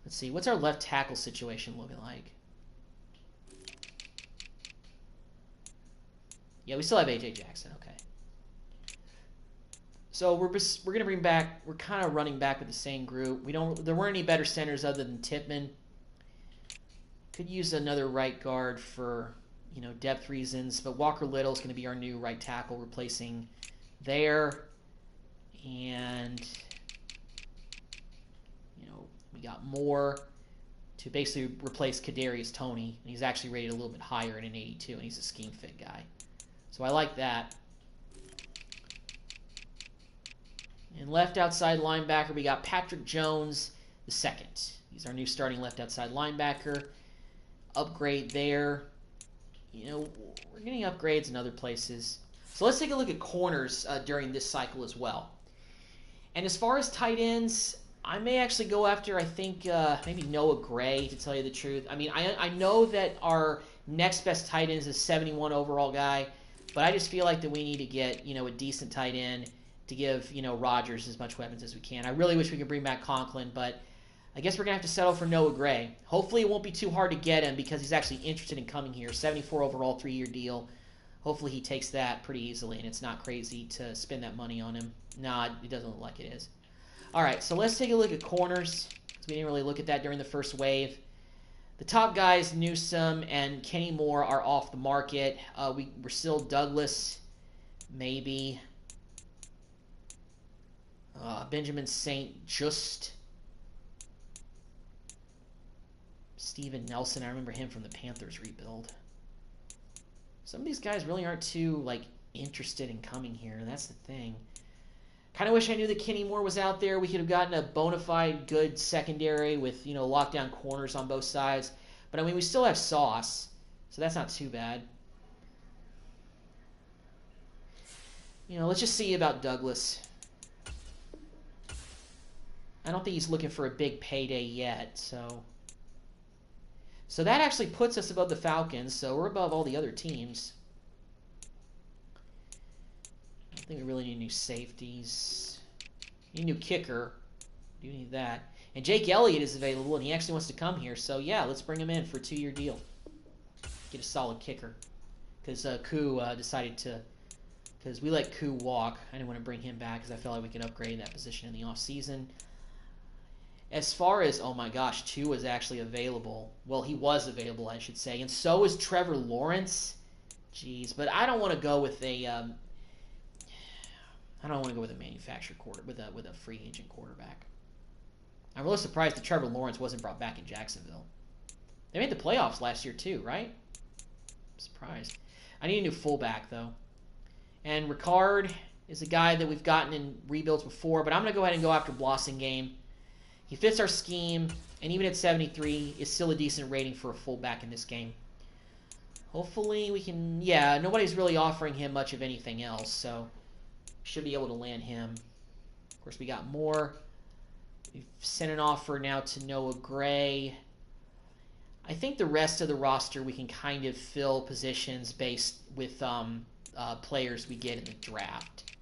Let's see. What's our left tackle situation looking like? Yeah, we still have A.J. Jackson. Okay. So we're going to bring back. We're kind of running back with the same group. There weren't any better centers other than Tippmann. Could use another right guard for depth reasons, but Walker Little is going to be our new right tackle, replacing there. And we got more to basically replace Kadarius Toney, and he's actually rated a little bit higher in an 82, and he's a scheme fit guy. So I like that. And left outside linebacker, we got Patrick Jones II. He's our new starting left outside linebacker. Upgrade there. We're getting upgrades in other places. So let's take a look at corners during this cycle as well. And as far as tight ends, I may actually go after, I think, maybe Noah Gray, to tell you the truth. I mean, I know that our next best tight end is a 71 overall guy, but I just feel like that we need to get, a decent tight end to give, Rodgers as much weapons as we can. I really wish we could bring back Conklin, but I guess we're going to have to settle for Noah Gray. Hopefully it won't be too hard to get him because he's actually interested in coming here. 74 overall, 3-year deal. Hopefully he takes that pretty easily, and it's not crazy to spend that money on him. Nah, it doesn't look like it is. All right, so let's take a look at corners. We didn't really look at that during the first wave. The top guys, Newsome and Kenny Moore, are off the market. We're still Douglas, maybe. Benjamin St. Just. Steven Nelson, I remember him from the Panthers rebuild. Some of these guys really aren't too interested in coming here, and that's the thing. Kind of wish I knew that Kenny Moore was out there. We could have gotten a bona fide good secondary with lockdown corners on both sides. But I mean, we still have Sauce, so that's not too bad. Let's just see about Douglas. I don't think he's looking for a big payday yet, So that actually puts us above the Falcons, so we're above all the other teams. I don't think we really need new safeties. Need a new kicker. Do need that. And Jake Elliott is available, and he actually wants to come here. So, yeah, let's bring him in for a 2-year deal. Get a solid kicker. Because Koo decided to... Because we let Koo walk. I didn't want to bring him back because I felt like we could upgrade that position in the offseason. As far as, oh my gosh, Tua is actually available. Well, he was available, I should say. And so is Trevor Lawrence. Jeez, but I don't want to go with a... I don't want to go with a manufactured with a free agent quarterback. I'm really surprised that Trevor Lawrence wasn't brought back in Jacksonville. They made the playoffs last year too, right? I'm surprised. I need a new fullback though. And Ricard is a guy that we've gotten in rebuilds before, but I'm going to go ahead and go after Blossingame. He fits our scheme, and even at 73, is still a decent rating for a fullback in this game. Hopefully we can... Yeah, nobody's really offering him much of anything else, so should be able to land him. Of course, we got more. We've sent an offer now to Noah Gray. I think the rest of the roster we can kind of fill positions based with players we get in the draft.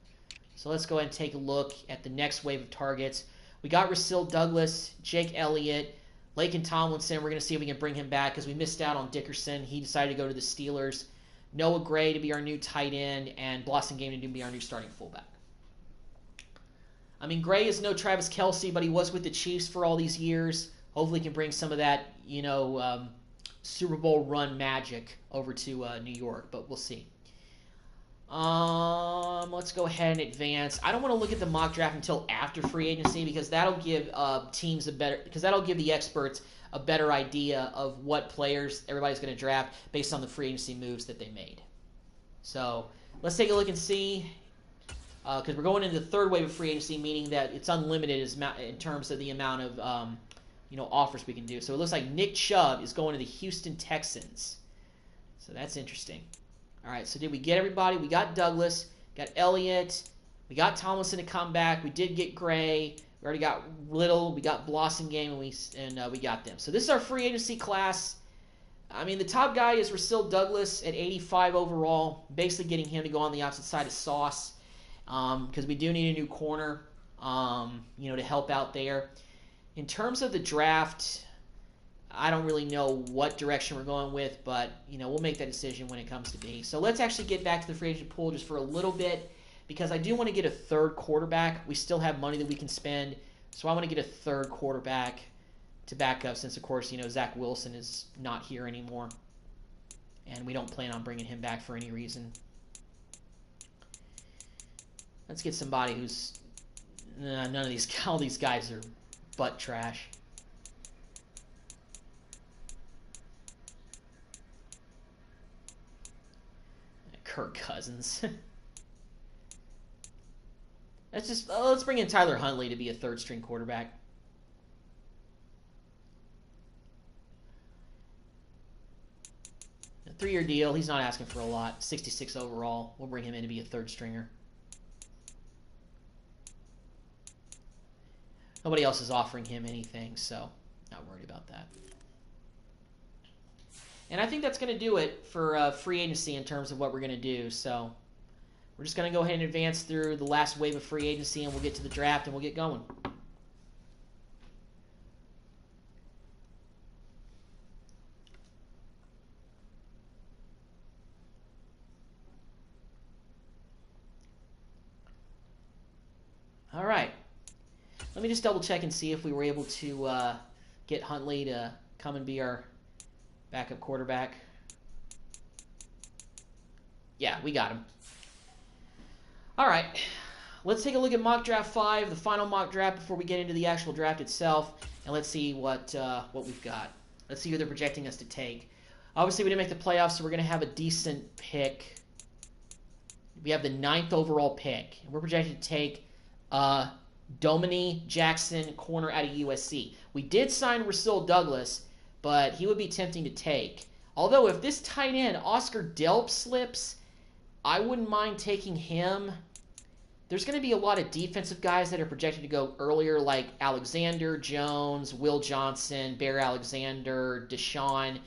So let's go ahead and take a look at the next wave of targets. We got Rasul Douglas, Jake Elliott, Laken Tomlinson. We're going to see if we can bring him back because we missed out on Dickerson. He decided to go to the Steelers. Noah Gray to be our new tight end, and Blossingame to be our new starting fullback. I mean, Gray is no Travis Kelce, but he was with the Chiefs for all these years. Hopefully he can bring some of that, Super Bowl run magic over to New York, but we'll see. Let's go ahead and advance. I don't want to look at the mock draft until after free agency because that'll give that'll give the experts a better idea of what players everybody's going to draft based on the free agency moves that they made. So let's take a look and see, because we're going into the third wave of free agency, meaning that it's unlimited in terms of the amount of offers we can do. So it looks like Nick Chubb is going to the Houston Texans. So that's interesting. All right, so did we get everybody? We got Douglas, got Elliott, we got Tomlinson to come back. We did get Gray. We already got Little. We got Blossomgame, and we got them. So this is our free agency class. I mean, the top guy is Rasul Douglas at 85 overall. Basically getting him to go on the opposite side of Sauce because we do need a new corner, to help out there. In terms of the draft, I don't really know what direction we're going with, but, we'll make that decision when it comes to be. So let's actually get back to the free agent pool just for a little bit because I do want to get a third quarterback. We still have money that we can spend, so I want to get a third quarterback to back up since, of course, Zach Wilson is not here anymore, and we don't plan on bringing him back for any reason. Let's get somebody who's all these guys are butt trash. Kirk Cousins. Let's bring in Tyler Huntley to be a third string quarterback. A 3-year deal. He's not asking for a lot. 66 overall. We'll bring him in to be a third stringer. Nobody else is offering him anything, so not worried about that. And I think that's going to do it for free agency in terms of what we're going to do. So we're just going to go ahead and advance through the last wave of free agency, and we'll get to the draft, and we'll get going. All right. Let me just double check and see if we were able to get Huntley to come and be our backup quarterback. Yeah, we got him. All right. Let's take a look at mock draft 5, the final mock draft before we get into the actual draft itself, and let's see what we've got. Let's see who they're projecting us to take. Obviously, we didn't make the playoffs, so we're going to have a decent pick. We have the 9th overall pick, and we're projected to take Dominique Jackson, corner out of USC. We did sign Rasul Douglas, but he would be tempting to take. Although, if this tight end, Oscar Delp, slips, I wouldn't mind taking him. There's going to be a lot of defensive guys that are projected to go earlier, like Alexander, Jones, Will Johnson, Bear Alexander, Deshaun.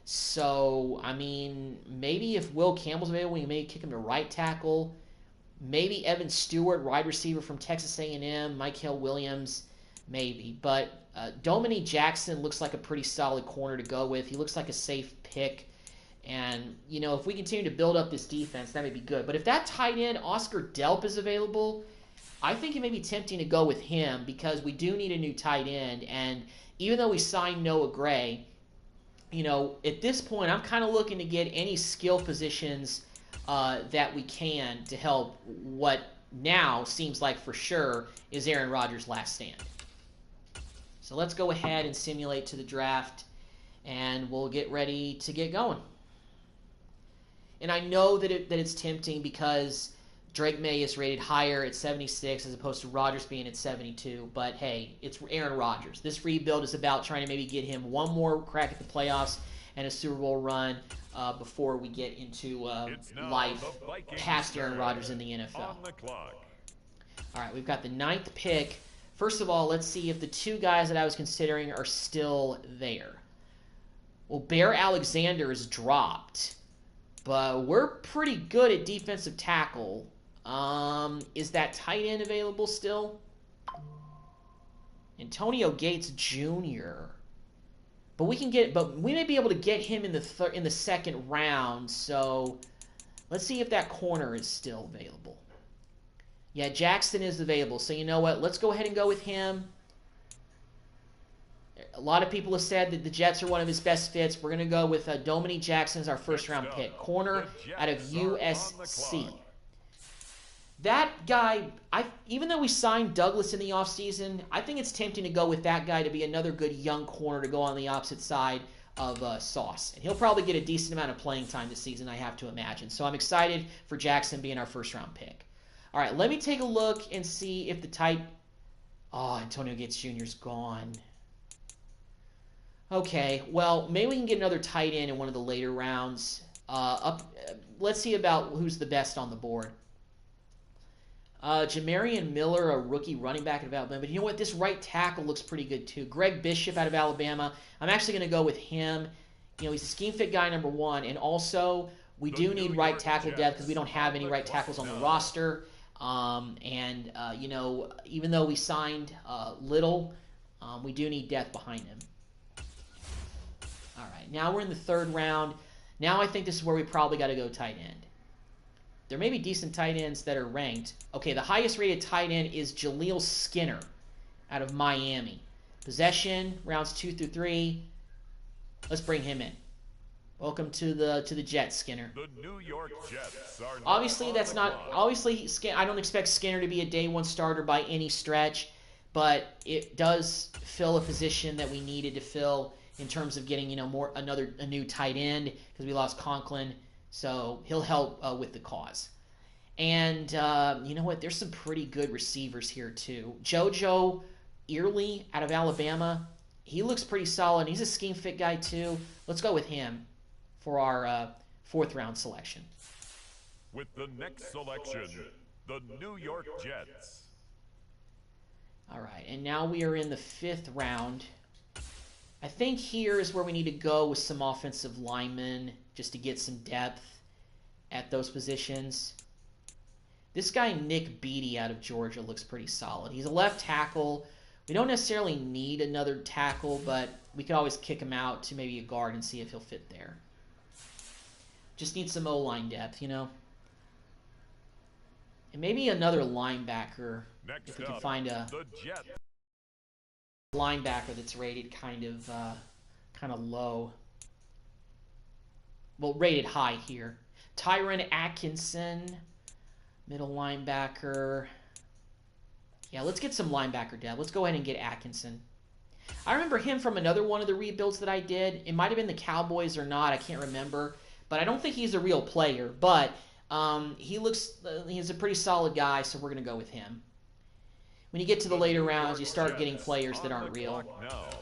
So, I mean, maybe if Will Campbell's available, we may kick him to right tackle. Maybe Evan Stewart, wide receiver from Texas A&M, Mikael Williams, maybe. But Dominique Jackson looks like a pretty solid corner to go with. He looks like a safe pick. And, if we continue to build up this defense, that may be good. But if that tight end, Oscar Delp, is available, I think it may be tempting to go with him because we do need a new tight end. And even though we signed Noah Gray, at this point, I'm kind of looking to get any skill positions that we can to help what now seems like for sure is Aaron Rodgers' last stand. So let's go ahead and simulate to the draft, and we'll get ready to get going. And I know that it's tempting because Drake May is rated higher at 76 as opposed to Rodgers being at 72. But, hey, it's Aaron Rodgers. This rebuild is about trying to maybe get him one more crack at the playoffs and a Super Bowl run before we get into life past Aaron Rodgers in the NFL. All right, we've got the 9th pick. First of all, let's see if the two guys that I was considering are still there. Well, Bear Alexander is dropped, but we're pretty good at defensive tackle. Is that tight end available still? Antonio Gates Jr. But we may be able to get him in the second round. So let's see if that corner is still available. Yeah, Jackson is available. So you know what? Let's go ahead and go with him. A lot of people have said that the Jets are one of his best fits. We're going to go with Dominique Jackson as our first round pick. Corner out of USC. that guy, even though we signed Douglas in the offseason, I think it's tempting to go with that guy to be another good young corner to go on the opposite side of Sauce. And he'll probably get a decent amount of playing time this season, I have to imagine. So I'm excited for Jackson being our first-round pick. All right, let me take a look and see if the tight... Oh, Antonio Gates Jr. is gone. Okay, well, maybe we can get another tight end in one of the later rounds. Let's see about who's the best on the board. Jamarian Miller, a rookie running back out of Alabama. But you know what? This right tackle looks pretty good too. Greg Bishop out of Alabama. I'm actually going to go with him. You know, he's a scheme fit guy, number one. And also, we do need right tackle depth because we don't have any right tackles on the roster. You know, even though we signed Little, we do need depth behind him. All right, now we're in the third round. Now I think this is where we probably got to go tight end. There may be decent tight ends that are ranked. Okay, the highest rated tight end is Jaleel Skinner out of Miami. Possession, rounds 2 through 3. Let's bring him in. Welcome to the Jets, Skinner. The New York Jets are obviously, that's not... Obviously, I don't expect Skinner to be a day one starter by any stretch, but it does fill a position that we needed to fill in terms of getting, you know, a new tight end because we lost Conklin. So he'll help with the cause. And you know what? There's some pretty good receivers here, too. JoJo Early out of Alabama. He looks pretty solid. He's a scheme fit guy, too. Let's go with him for our fourth-round selection. With the next selection, the New York Jets. All right, and now we are in the fifth round. I think here is where we need to go with some offensive linemen just to get some depth at those positions. This guy, Nick Beatty out of Georgia, looks pretty solid. He's a left tackle. We don't necessarily need another tackle, but we could always kick him out to maybe a guard and see if he'll fit there. Just need some O-line depth, you know. And maybe another linebacker, if we can find a linebacker that's rated kind of low. Well, rated high here. Tyron Atkinson, middle linebacker. Yeah, let's get some linebacker depth. Let's go ahead and get Atkinson. I remember him from another one of the rebuilds that I did. It might have been the Cowboys or not. I can't remember. But I don't think he's a real player. But he's a pretty solid guy, so we're going to go with him. When you get to the later rounds, you start getting players that aren't real. All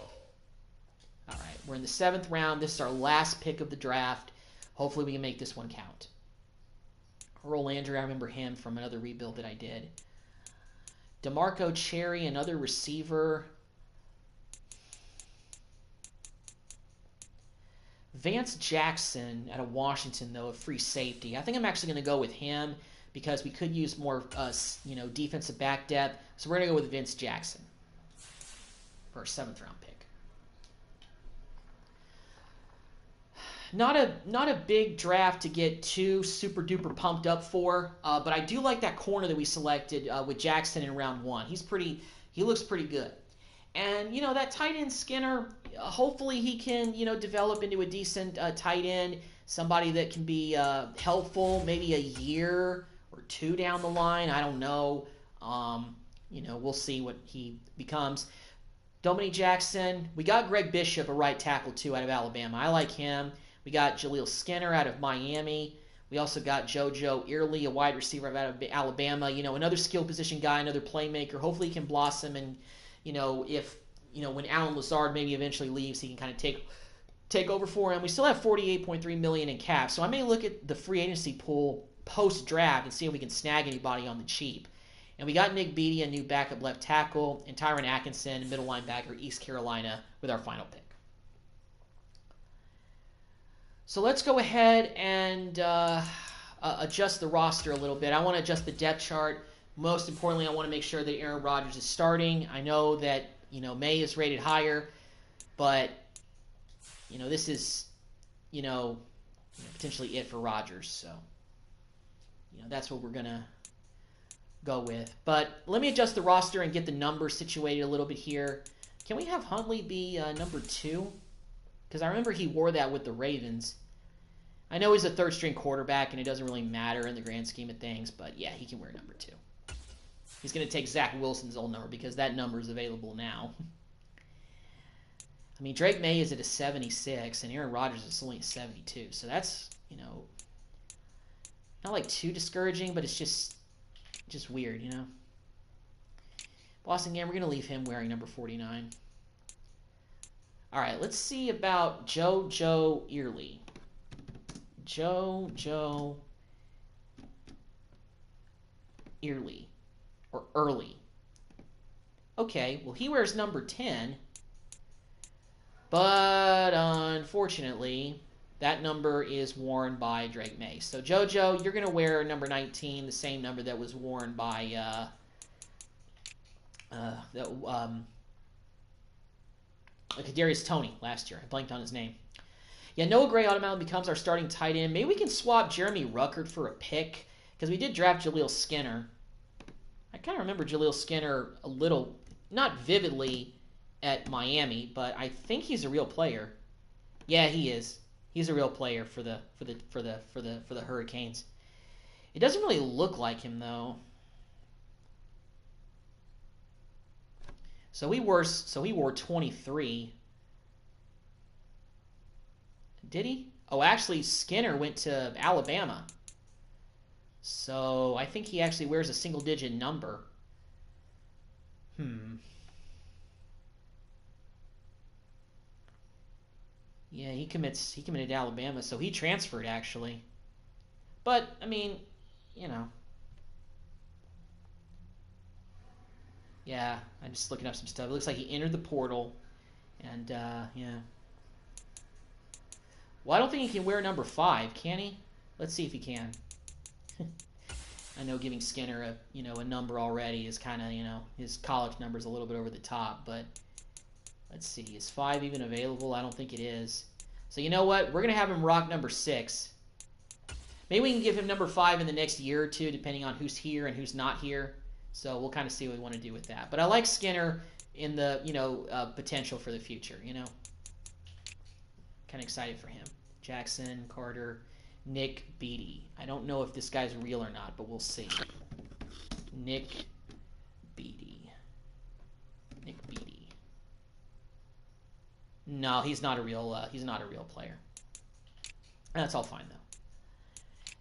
right, we're in the seventh round. This is our last pick of the draft. Hopefully we can make this one count. Earl Landry, I remember him from another rebuild that I did. DeMarco Cherry, another receiver. Vance Jackson out of Washington, though, a free safety. I think I'm actually going to go with him because we could use more, defensive back depth. So we're going to go with Vince Jackson for our seventh-round pick. Not a big draft to get too super-duper pumped up for, but I do like that corner that we selected with Jackson in round 1. He looks pretty good. And, that tight end Skinner, hopefully he can, develop into a decent tight end, somebody that can be helpful maybe a year or 2 down the line. I don't know. We'll see what he becomes. Dominique Jackson. We got Greg Bishop, a right tackle, too, out of Alabama. I like him. We got Jaleel Skinner out of Miami. We also got JoJo Early, a wide receiver out of Alabama. Another skill position guy, another playmaker. Hopefully he can blossom and, when Alan Lazard maybe eventually leaves, he can kind of take over for him. We still have $48.3 million in cap, so I may look at the free agency pool post-draft and see if we can snag anybody on the cheap. And we got Nick Beatty, a new backup left tackle, and Tyron Atkinson, middle linebacker, East Carolina, with our final pick. So let's go ahead and adjust the roster a little bit. I want to adjust the depth chart. Most importantly, I want to make sure that Aaron Rodgers is starting. I know that, May is rated higher, but, this is, potentially it for Rodgers. So, that's what we're going to go with. But let me adjust the roster and get the numbers situated a little bit here. Can we have Huntley be number 2? Because I remember he wore that with the Ravens. I know he's a third-string quarterback, and it doesn't really matter in the grand scheme of things, but yeah, he can wear number 2. He's going to take Zach Wilson's old number because that number is available now. I mean, Drake May is at a 76, and Aaron Rodgers is only a 72. So that's, you know, not like too discouraging, but it's just weird, you know. Boston Game, we're going to leave him wearing number 49. All right, let's see about Joe Early. Joe Early. Or Early. Okay, well, he wears number 10. But unfortunately, that number is worn by Drake May. So JoJo, you're going to wear number 19, the same number that was worn by Kadarius Toney last year. I blanked on his name. Yeah, Noah Gray automatically becomes our starting tight end. Maybe we can swap Jeremy Ruckert for a pick because we did draft Jaleel Skinner. I kind of remember Jaleel Skinner a little, not vividly at Miami, but I think he's a real player. Yeah, he is. He's a real player for the Hurricanes. It doesn't really look like him though. So he wore 23. Did he? Oh, actually Skinner went to Alabama. So I think he actually wears a single-digit number. Yeah, he committed to Alabama, so he transferred actually. But I mean, you know. Yeah, I'm just looking up some stuff. It looks like he entered the portal, and yeah. Well, I don't think he can wear number 5, can he? Let's see if he can. I know giving Skinner a number already is kind of, his college number is a little bit over the top, but let's see. Is 5 even available? I don't think it is. So you know what? We're going to have him rock number 6. Maybe we can give him number 5 in the next year or two, depending on who's here and who's not here. So we'll kind of see what we want to do with that. But I like Skinner in the, potential for the future, Kind of excited for him. Jackson, Carter, Nick Beatty. I don't know if this guy's real or not, but we'll see. Nick Beatty. No, he's not a real player. That's all fine though.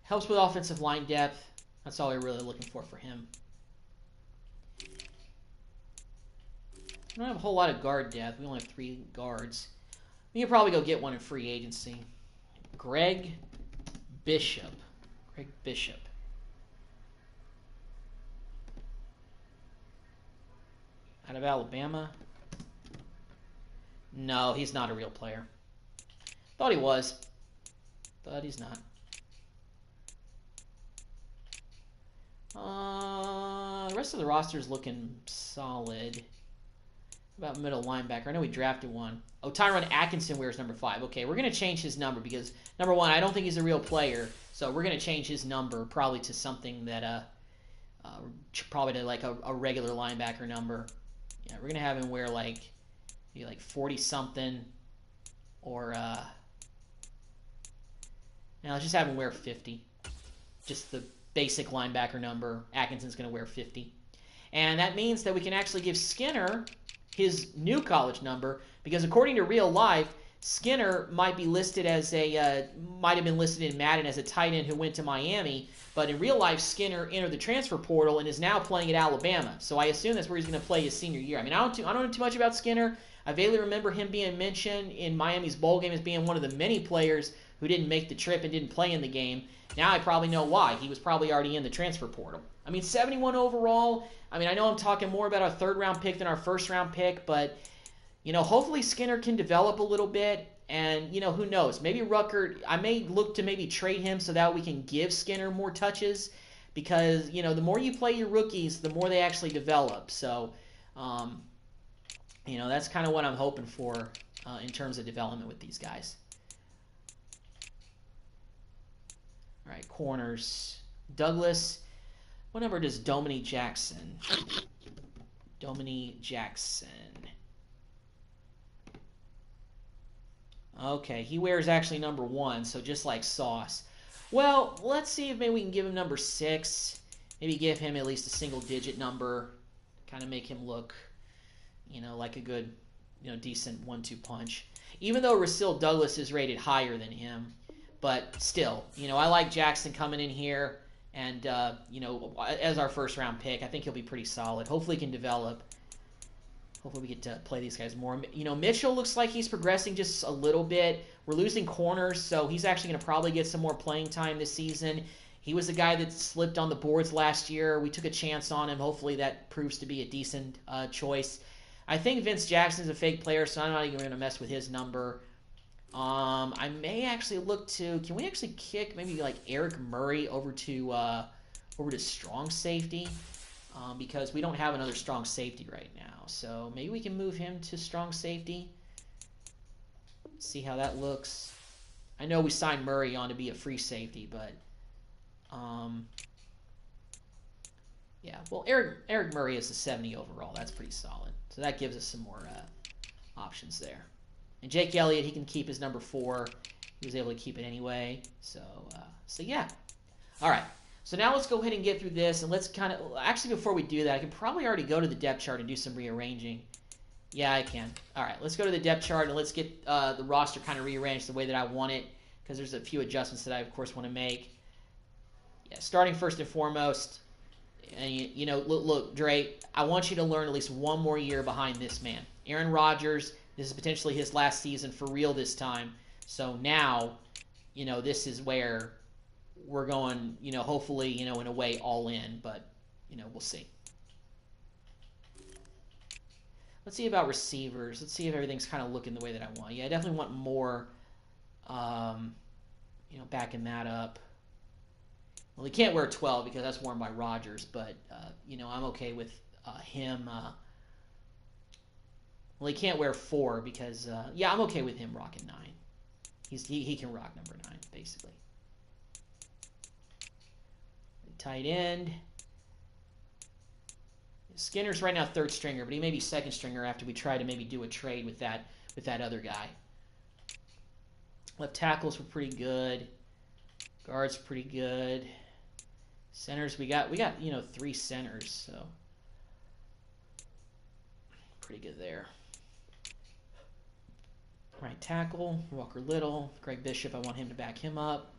Helps with offensive line depth. That's all we're really looking for him. We don't have a whole lot of guard depth. We only have 3 guards. We can probably go get one in free agency. Greg Bishop. Out of Alabama. No, he's not a real player. Thought he was, but he's not. The rest of the roster is looking solid. About middle linebacker. I know we drafted one. Oh, Tyron Atkinson wears number 5. Okay, we're going to change his number because, number 1, I don't think he's a real player. So we're going to change his number probably to something that, probably to like a regular linebacker number. Yeah, we're going to have him wear maybe 40-something or, now let's just have him wear 50. Just the basic linebacker number. Atkinson's going to wear 50. And that means that we can actually give Skinner his new college number, because according to real life, Skinner might be listed as might have been listed in Madden as a tight end who went to Miami, but in real life, Skinner entered the transfer portal and is now playing at Alabama. So I assume that's where he's going to play his senior year. I mean, I don't know too much about Skinner. I vaguely remember him being mentioned in Miami's bowl game as being one of the many players who didn't make the trip and didn't play in the game. Now I probably know why. He was probably already in the transfer portal. I mean, 71 overall. I mean, I know I'm talking more about our 3rd-round pick than our 1st-round pick, but, hopefully Skinner can develop a little bit, and, who knows? Maybe Ruckert, I may look to maybe trade him so that we can give Skinner more touches, because, the more you play your rookies, the more they actually develop. So, that's kind of what I'm hoping for in terms of development with these guys. All right, corners. Douglas. What number does Dominique Jackson? Okay, he wears actually number 1, so just like Sauce. Well, let's see if maybe we can give him number 6. Maybe give him at least a single-digit number. Kind of make him look, like a good, decent 1-2 punch. Even though Rasul Douglas is rated higher than him. But still, I like Jackson coming in here. And, as our first-round pick, I think he'll be pretty solid. Hopefully he can develop. Hopefully we get to play these guys more. Mitchell looks like he's progressing just a little bit. We're losing corners, so he's actually going to probably get some more playing time this season. He was a guy that slipped on the boards last year. We took a chance on him. Hopefully that proves to be a decent choice. I think Vince Jackson's a fake player, so I'm not even going to mess with his number. I may actually look to... Can we actually kick maybe like Eric Murray over to strong safety? Because we don't have another strong safety right now. So maybe we can move him to strong safety. See how that looks. I know we signed Murray on to be a free safety, but yeah. Well, Eric Murray is a 70 overall. That's pretty solid. So that gives us some more options there. And Jake Elliott, he can keep his number 4. He was able to keep it anyway. So yeah. All right. So now let's go ahead and get through this, and let's kind of... Actually, before we do that, I can probably already go to the depth chart and do some rearranging. Yeah, I can. All right, let's go to the depth chart, and let's get the roster kind of rearranged the way that I want it, because there's a few adjustments that I, of course, want to make. Yeah, starting first and foremost, and look, Dre, I want you to learn at least one more year behind this man. Aaron Rodgers, this is potentially his last season for real this time. So now, this is where... we're going, hopefully, in a way all in, but, we'll see. Let's see about receivers. Let's see if everything's kind of looking the way that I want. Yeah, I definitely want more, backing that up. Well, he can't wear 12 because that's worn by Rodgers, but, I'm okay with him. Well, he can't wear 4 because, I'm okay with him rocking 9. He can rock number 9, basically. Tight end. Skinner's right now 3rd stringer, but he may be 2nd stringer after we try to maybe do a trade with that other guy. Left tackles were pretty good. Guards pretty good. Centers, we got 3 centers, so pretty good there. Right tackle, Walker Little. Greg Bishop, I want him to back him up.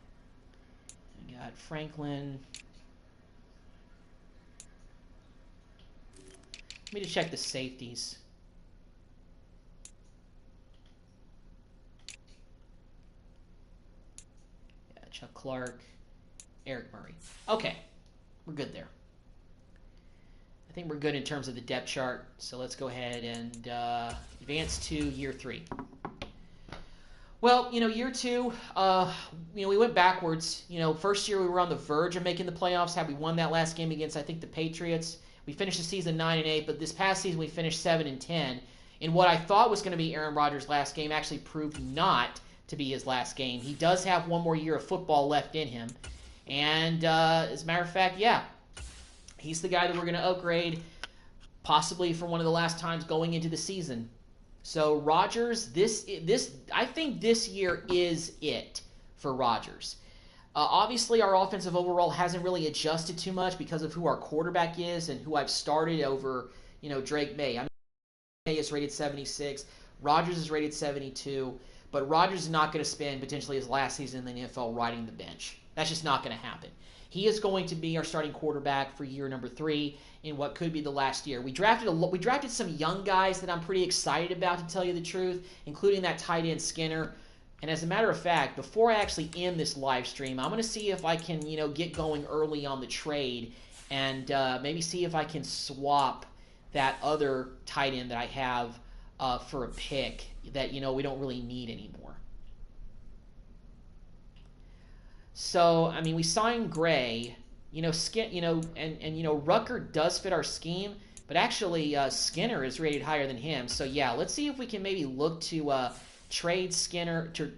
We got Franklin. Let me just check the safeties. Yeah, Chuck Clark, Eric Murray. Okay, we're good there. I think we're good in terms of the depth chart. So let's go ahead and advance to year 3. Well, year 2, we went backwards. First year we were on the verge of making the playoffs. Had we won that last game against, I think, the Patriots. We finished the season 9-8, but this past season we finished 7-10. And what I thought was going to be Aaron Rodgers' last game actually proved not to be his last game. He does have one more year of football left in him. And as a matter of fact, yeah, he's the guy that we're going to upgrade possibly for one of the last times going into the season. So Rodgers, I think this year is it for Rodgers. Obviously, our offensive overall hasn't really adjusted too much because of who our quarterback is and who I've started over, Drake May. I mean, May is rated 76. Rodgers is rated 72. But Rodgers is not going to spend potentially his last season in the NFL riding the bench. That's just not going to happen. He is going to be our starting quarterback for year number 3 in what could be the last year. We drafted some young guys that I'm pretty excited about, to tell you the truth, including that tight end Skinner. And as a matter of fact, before I actually end this live stream, I'm going to see if I can, get going early on the trade and maybe see if I can swap that other tight end that I have for a pick that, we don't really need anymore. So, I mean, we signed Gray, Rucker does fit our scheme, but actually Skinner is rated higher than him. So, yeah, let's see if we can maybe look to trade Skinner to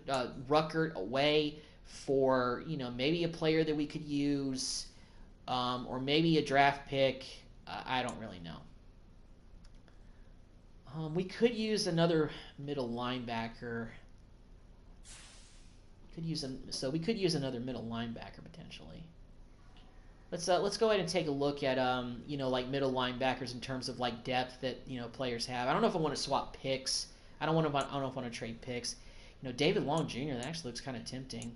Rucker away for, maybe a player that we could use or maybe a draft pick. I don't really know. We could use another middle linebacker. Could use so we could use another middle linebacker potentially. Let's go ahead and take a look at like middle linebackers in terms of like depth that players have. I don't know if I want to swap picks. I don't know if I want to trade picks. David Long Jr. That actually looks kind of tempting.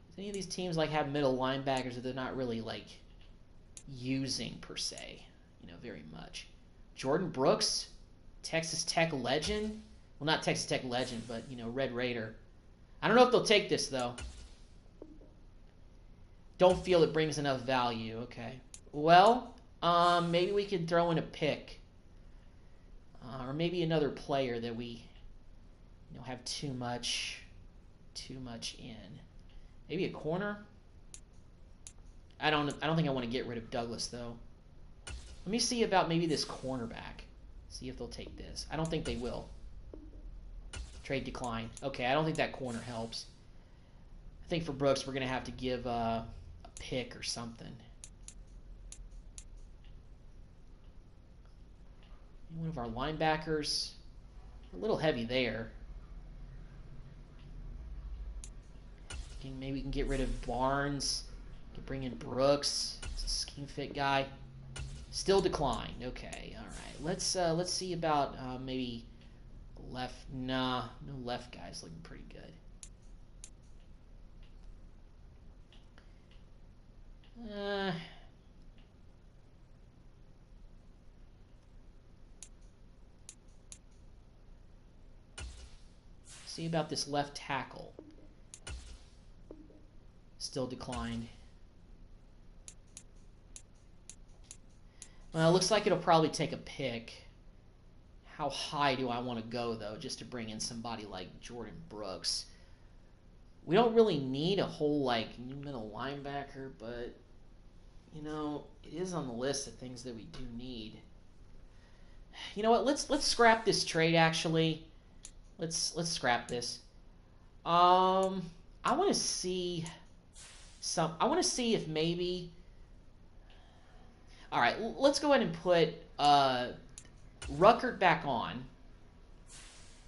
Does any of these teams like have middle linebackers that they're not really like using per se, very much? Jordan Brooks, Texas Tech legend. Well, not Texas Tech legend, but Red Raider. I don't know if they'll take this though. Don't feel it brings enough value. Okay. Well, maybe we could throw in a pick, or maybe another player that we, have too much in. Maybe a corner. I don't think I want to get rid of Douglas though. Let me see about maybe this cornerback. See if they'll take this. I don't think they will. Trade decline. Okay, I don't think that corner helps. I think for Brooks, we're going to have to give a pick or something. One of our linebackers. A little heavy there. Maybe we can get rid of Barnes. We can bring in Brooks. It's a scheme fit guy. Still declined. Okay, all right. Let's see about maybe left. Nah, no left guys looking pretty good. See about this left tackle. Still declined. Well, it looks like it'll probably take a pick. How high do I want to go, though, just to bring in somebody like Jordan Brooks? We don't really need a whole, like, new middle linebacker, but, it is on the list of things that we do need. You know what? Let's scrap this trade, actually. Let's scrap this. I want to see if maybe... All right, let's go ahead and put Ruckert back on.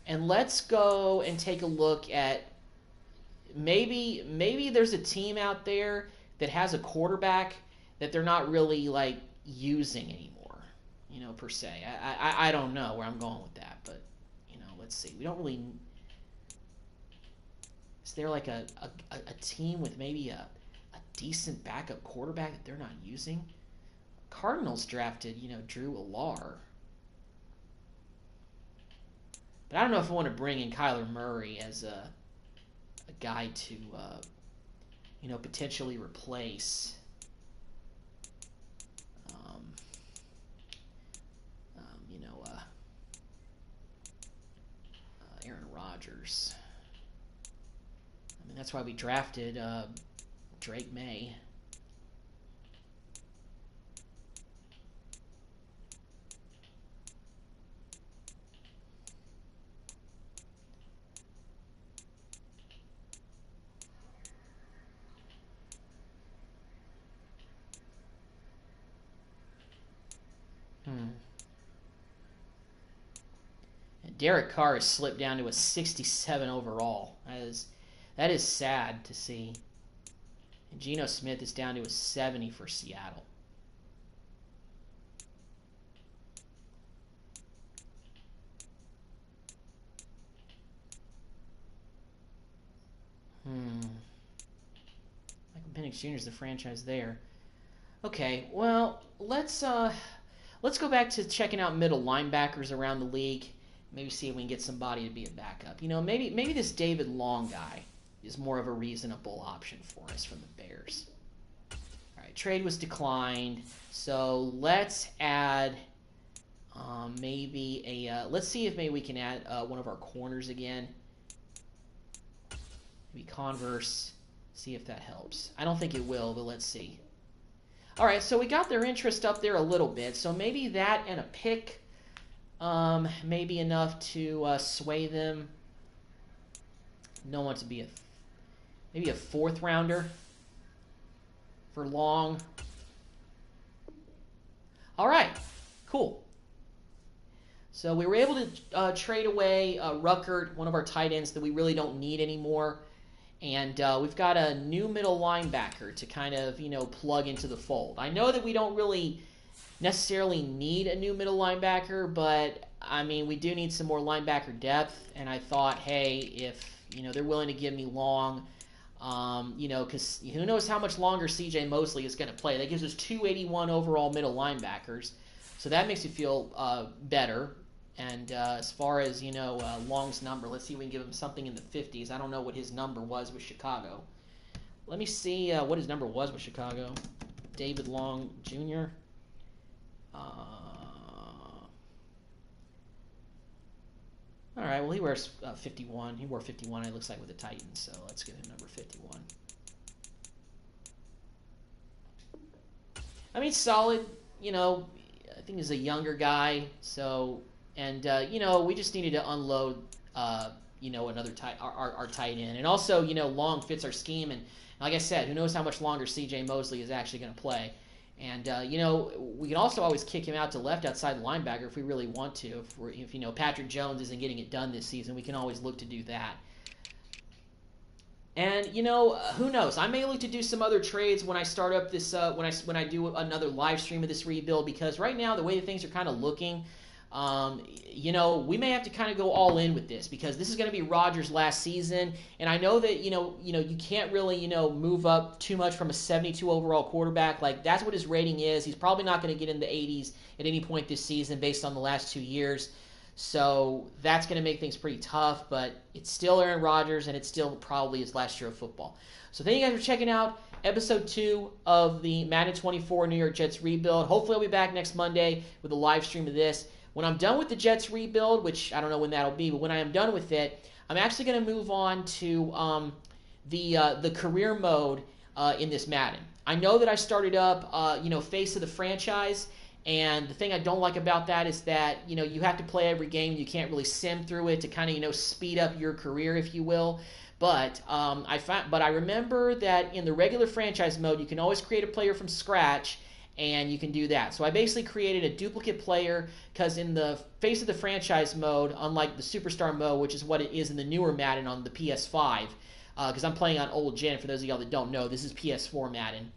And let's go and take a look at maybe there's a team out there that has a quarterback that they're not really like using anymore, per se. I don't know where I'm going with that, but let's see. We don't really... Is there like a team with maybe a decent backup quarterback that they're not using? Cardinals drafted, Drew Allar. But I don't know if I want to bring in Kyler Murray as a guy to, potentially replace Aaron Rodgers. I mean, that's why we drafted Drake May. And Derek Carr has slipped down to a 67 overall. That is sad to see. And Geno Smith is down to a 70 for Seattle. Michael Penix Jr. is the franchise there. Okay, well, let's go back to checking out middle linebackers around the league. Maybe see if we can get somebody to be a backup. Maybe this David Long guy is more of a reasonable option for us from the Bears. All right, trade was declined, so let's add maybe a. Let's see if maybe we can add one of our corners again. Maybe Converse. See if that helps. I don't think it will, but let's see. All right, so we got their interest up there a little bit. So maybe that and a pick may be enough to sway them. No one to be maybe a fourth rounder for Long. All right, cool. So we were able to trade away Ruckert, one of our tight ends that we really don't need anymore. And we've got a new middle linebacker to kind of, plug into the fold. I know that we don't really necessarily need a new middle linebacker, but, I mean, we do need some more linebacker depth. And I thought, hey, if, they're willing to give me Long, because who knows how much longer C.J. Mosley is going to play. That gives us 281 overall middle linebackers. So that makes me feel better. And as far as, Long's number, let's see if we can give him something in the 50s. I don't know what his number was with Chicago. Let me see what his number was with Chicago. David Long Jr. All right, well, he wears 51. He wore 51, it looks like, with the Titans. So let's give him number 51. I mean, solid. I think he's a younger guy. So... And, we just needed to unload, another our tight end. And also, Long fits our scheme. And like I said, who knows how much longer C.J. Mosley is actually going to play. And, we can also always kick him out to left outside the linebacker if we really want to. If Patrick Jones isn't getting it done this season, we can always look to do that. And, who knows? I may look to do some other trades when I start up this, when I do another live stream of this rebuild. Because right now, the way things are kind of looking... we may have to kind of go all in with this because this is going to be Rodgers' last season, and I know that you can't really move up too much from a 72 overall quarterback. Like that's what his rating is. He's probably not going to get in the 80s at any point this season based on the last 2 years. So that's going to make things pretty tough, but it's still Aaron Rodgers, and it's still probably his last year of football. So thank you guys for checking out Episode 2 of the Madden 24 New York Jets rebuild. Hopefully I'll be back next Monday with a live stream of this. When I'm done with the Jets rebuild, which I don't know when that'll be, but when I am done with it, I'm actually going to move on to the career mode in this Madden. I know that I started up, face of the franchise, and the thing I don't like about that is that, you have to play every game. You can't really sim through it to kind of, speed up your career, if you will. But I remember that in the regular franchise mode, you can always create a player from scratch, and you can do that. So I basically created a duplicate player because in the face of the franchise mode, unlike the superstar mode, which is what it is in the newer Madden on the PS5, because I'm playing on old gen, for those of y'all that don't know, this is PS4 Madden.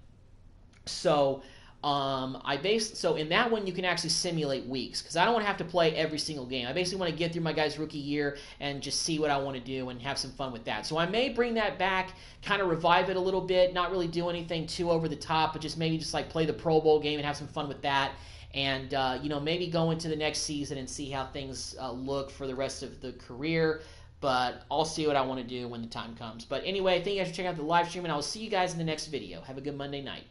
So so in that one you can actually simulate weeks because I don't want to have to play every single game. I basically want to get through my guy's rookie year and just see what I want to do and have some fun with that. So I may bring that back, kind of revive it a little bit, not really do anything too over the top, but just maybe just like play the Pro Bowl game and have some fun with that. And maybe go into the next season and see how things look for the rest of the career. But I'll see what I want to do when the time comes. But anyway, thank you guys for checking out the live stream, and I will see you guys in the next video. Have a good Monday night.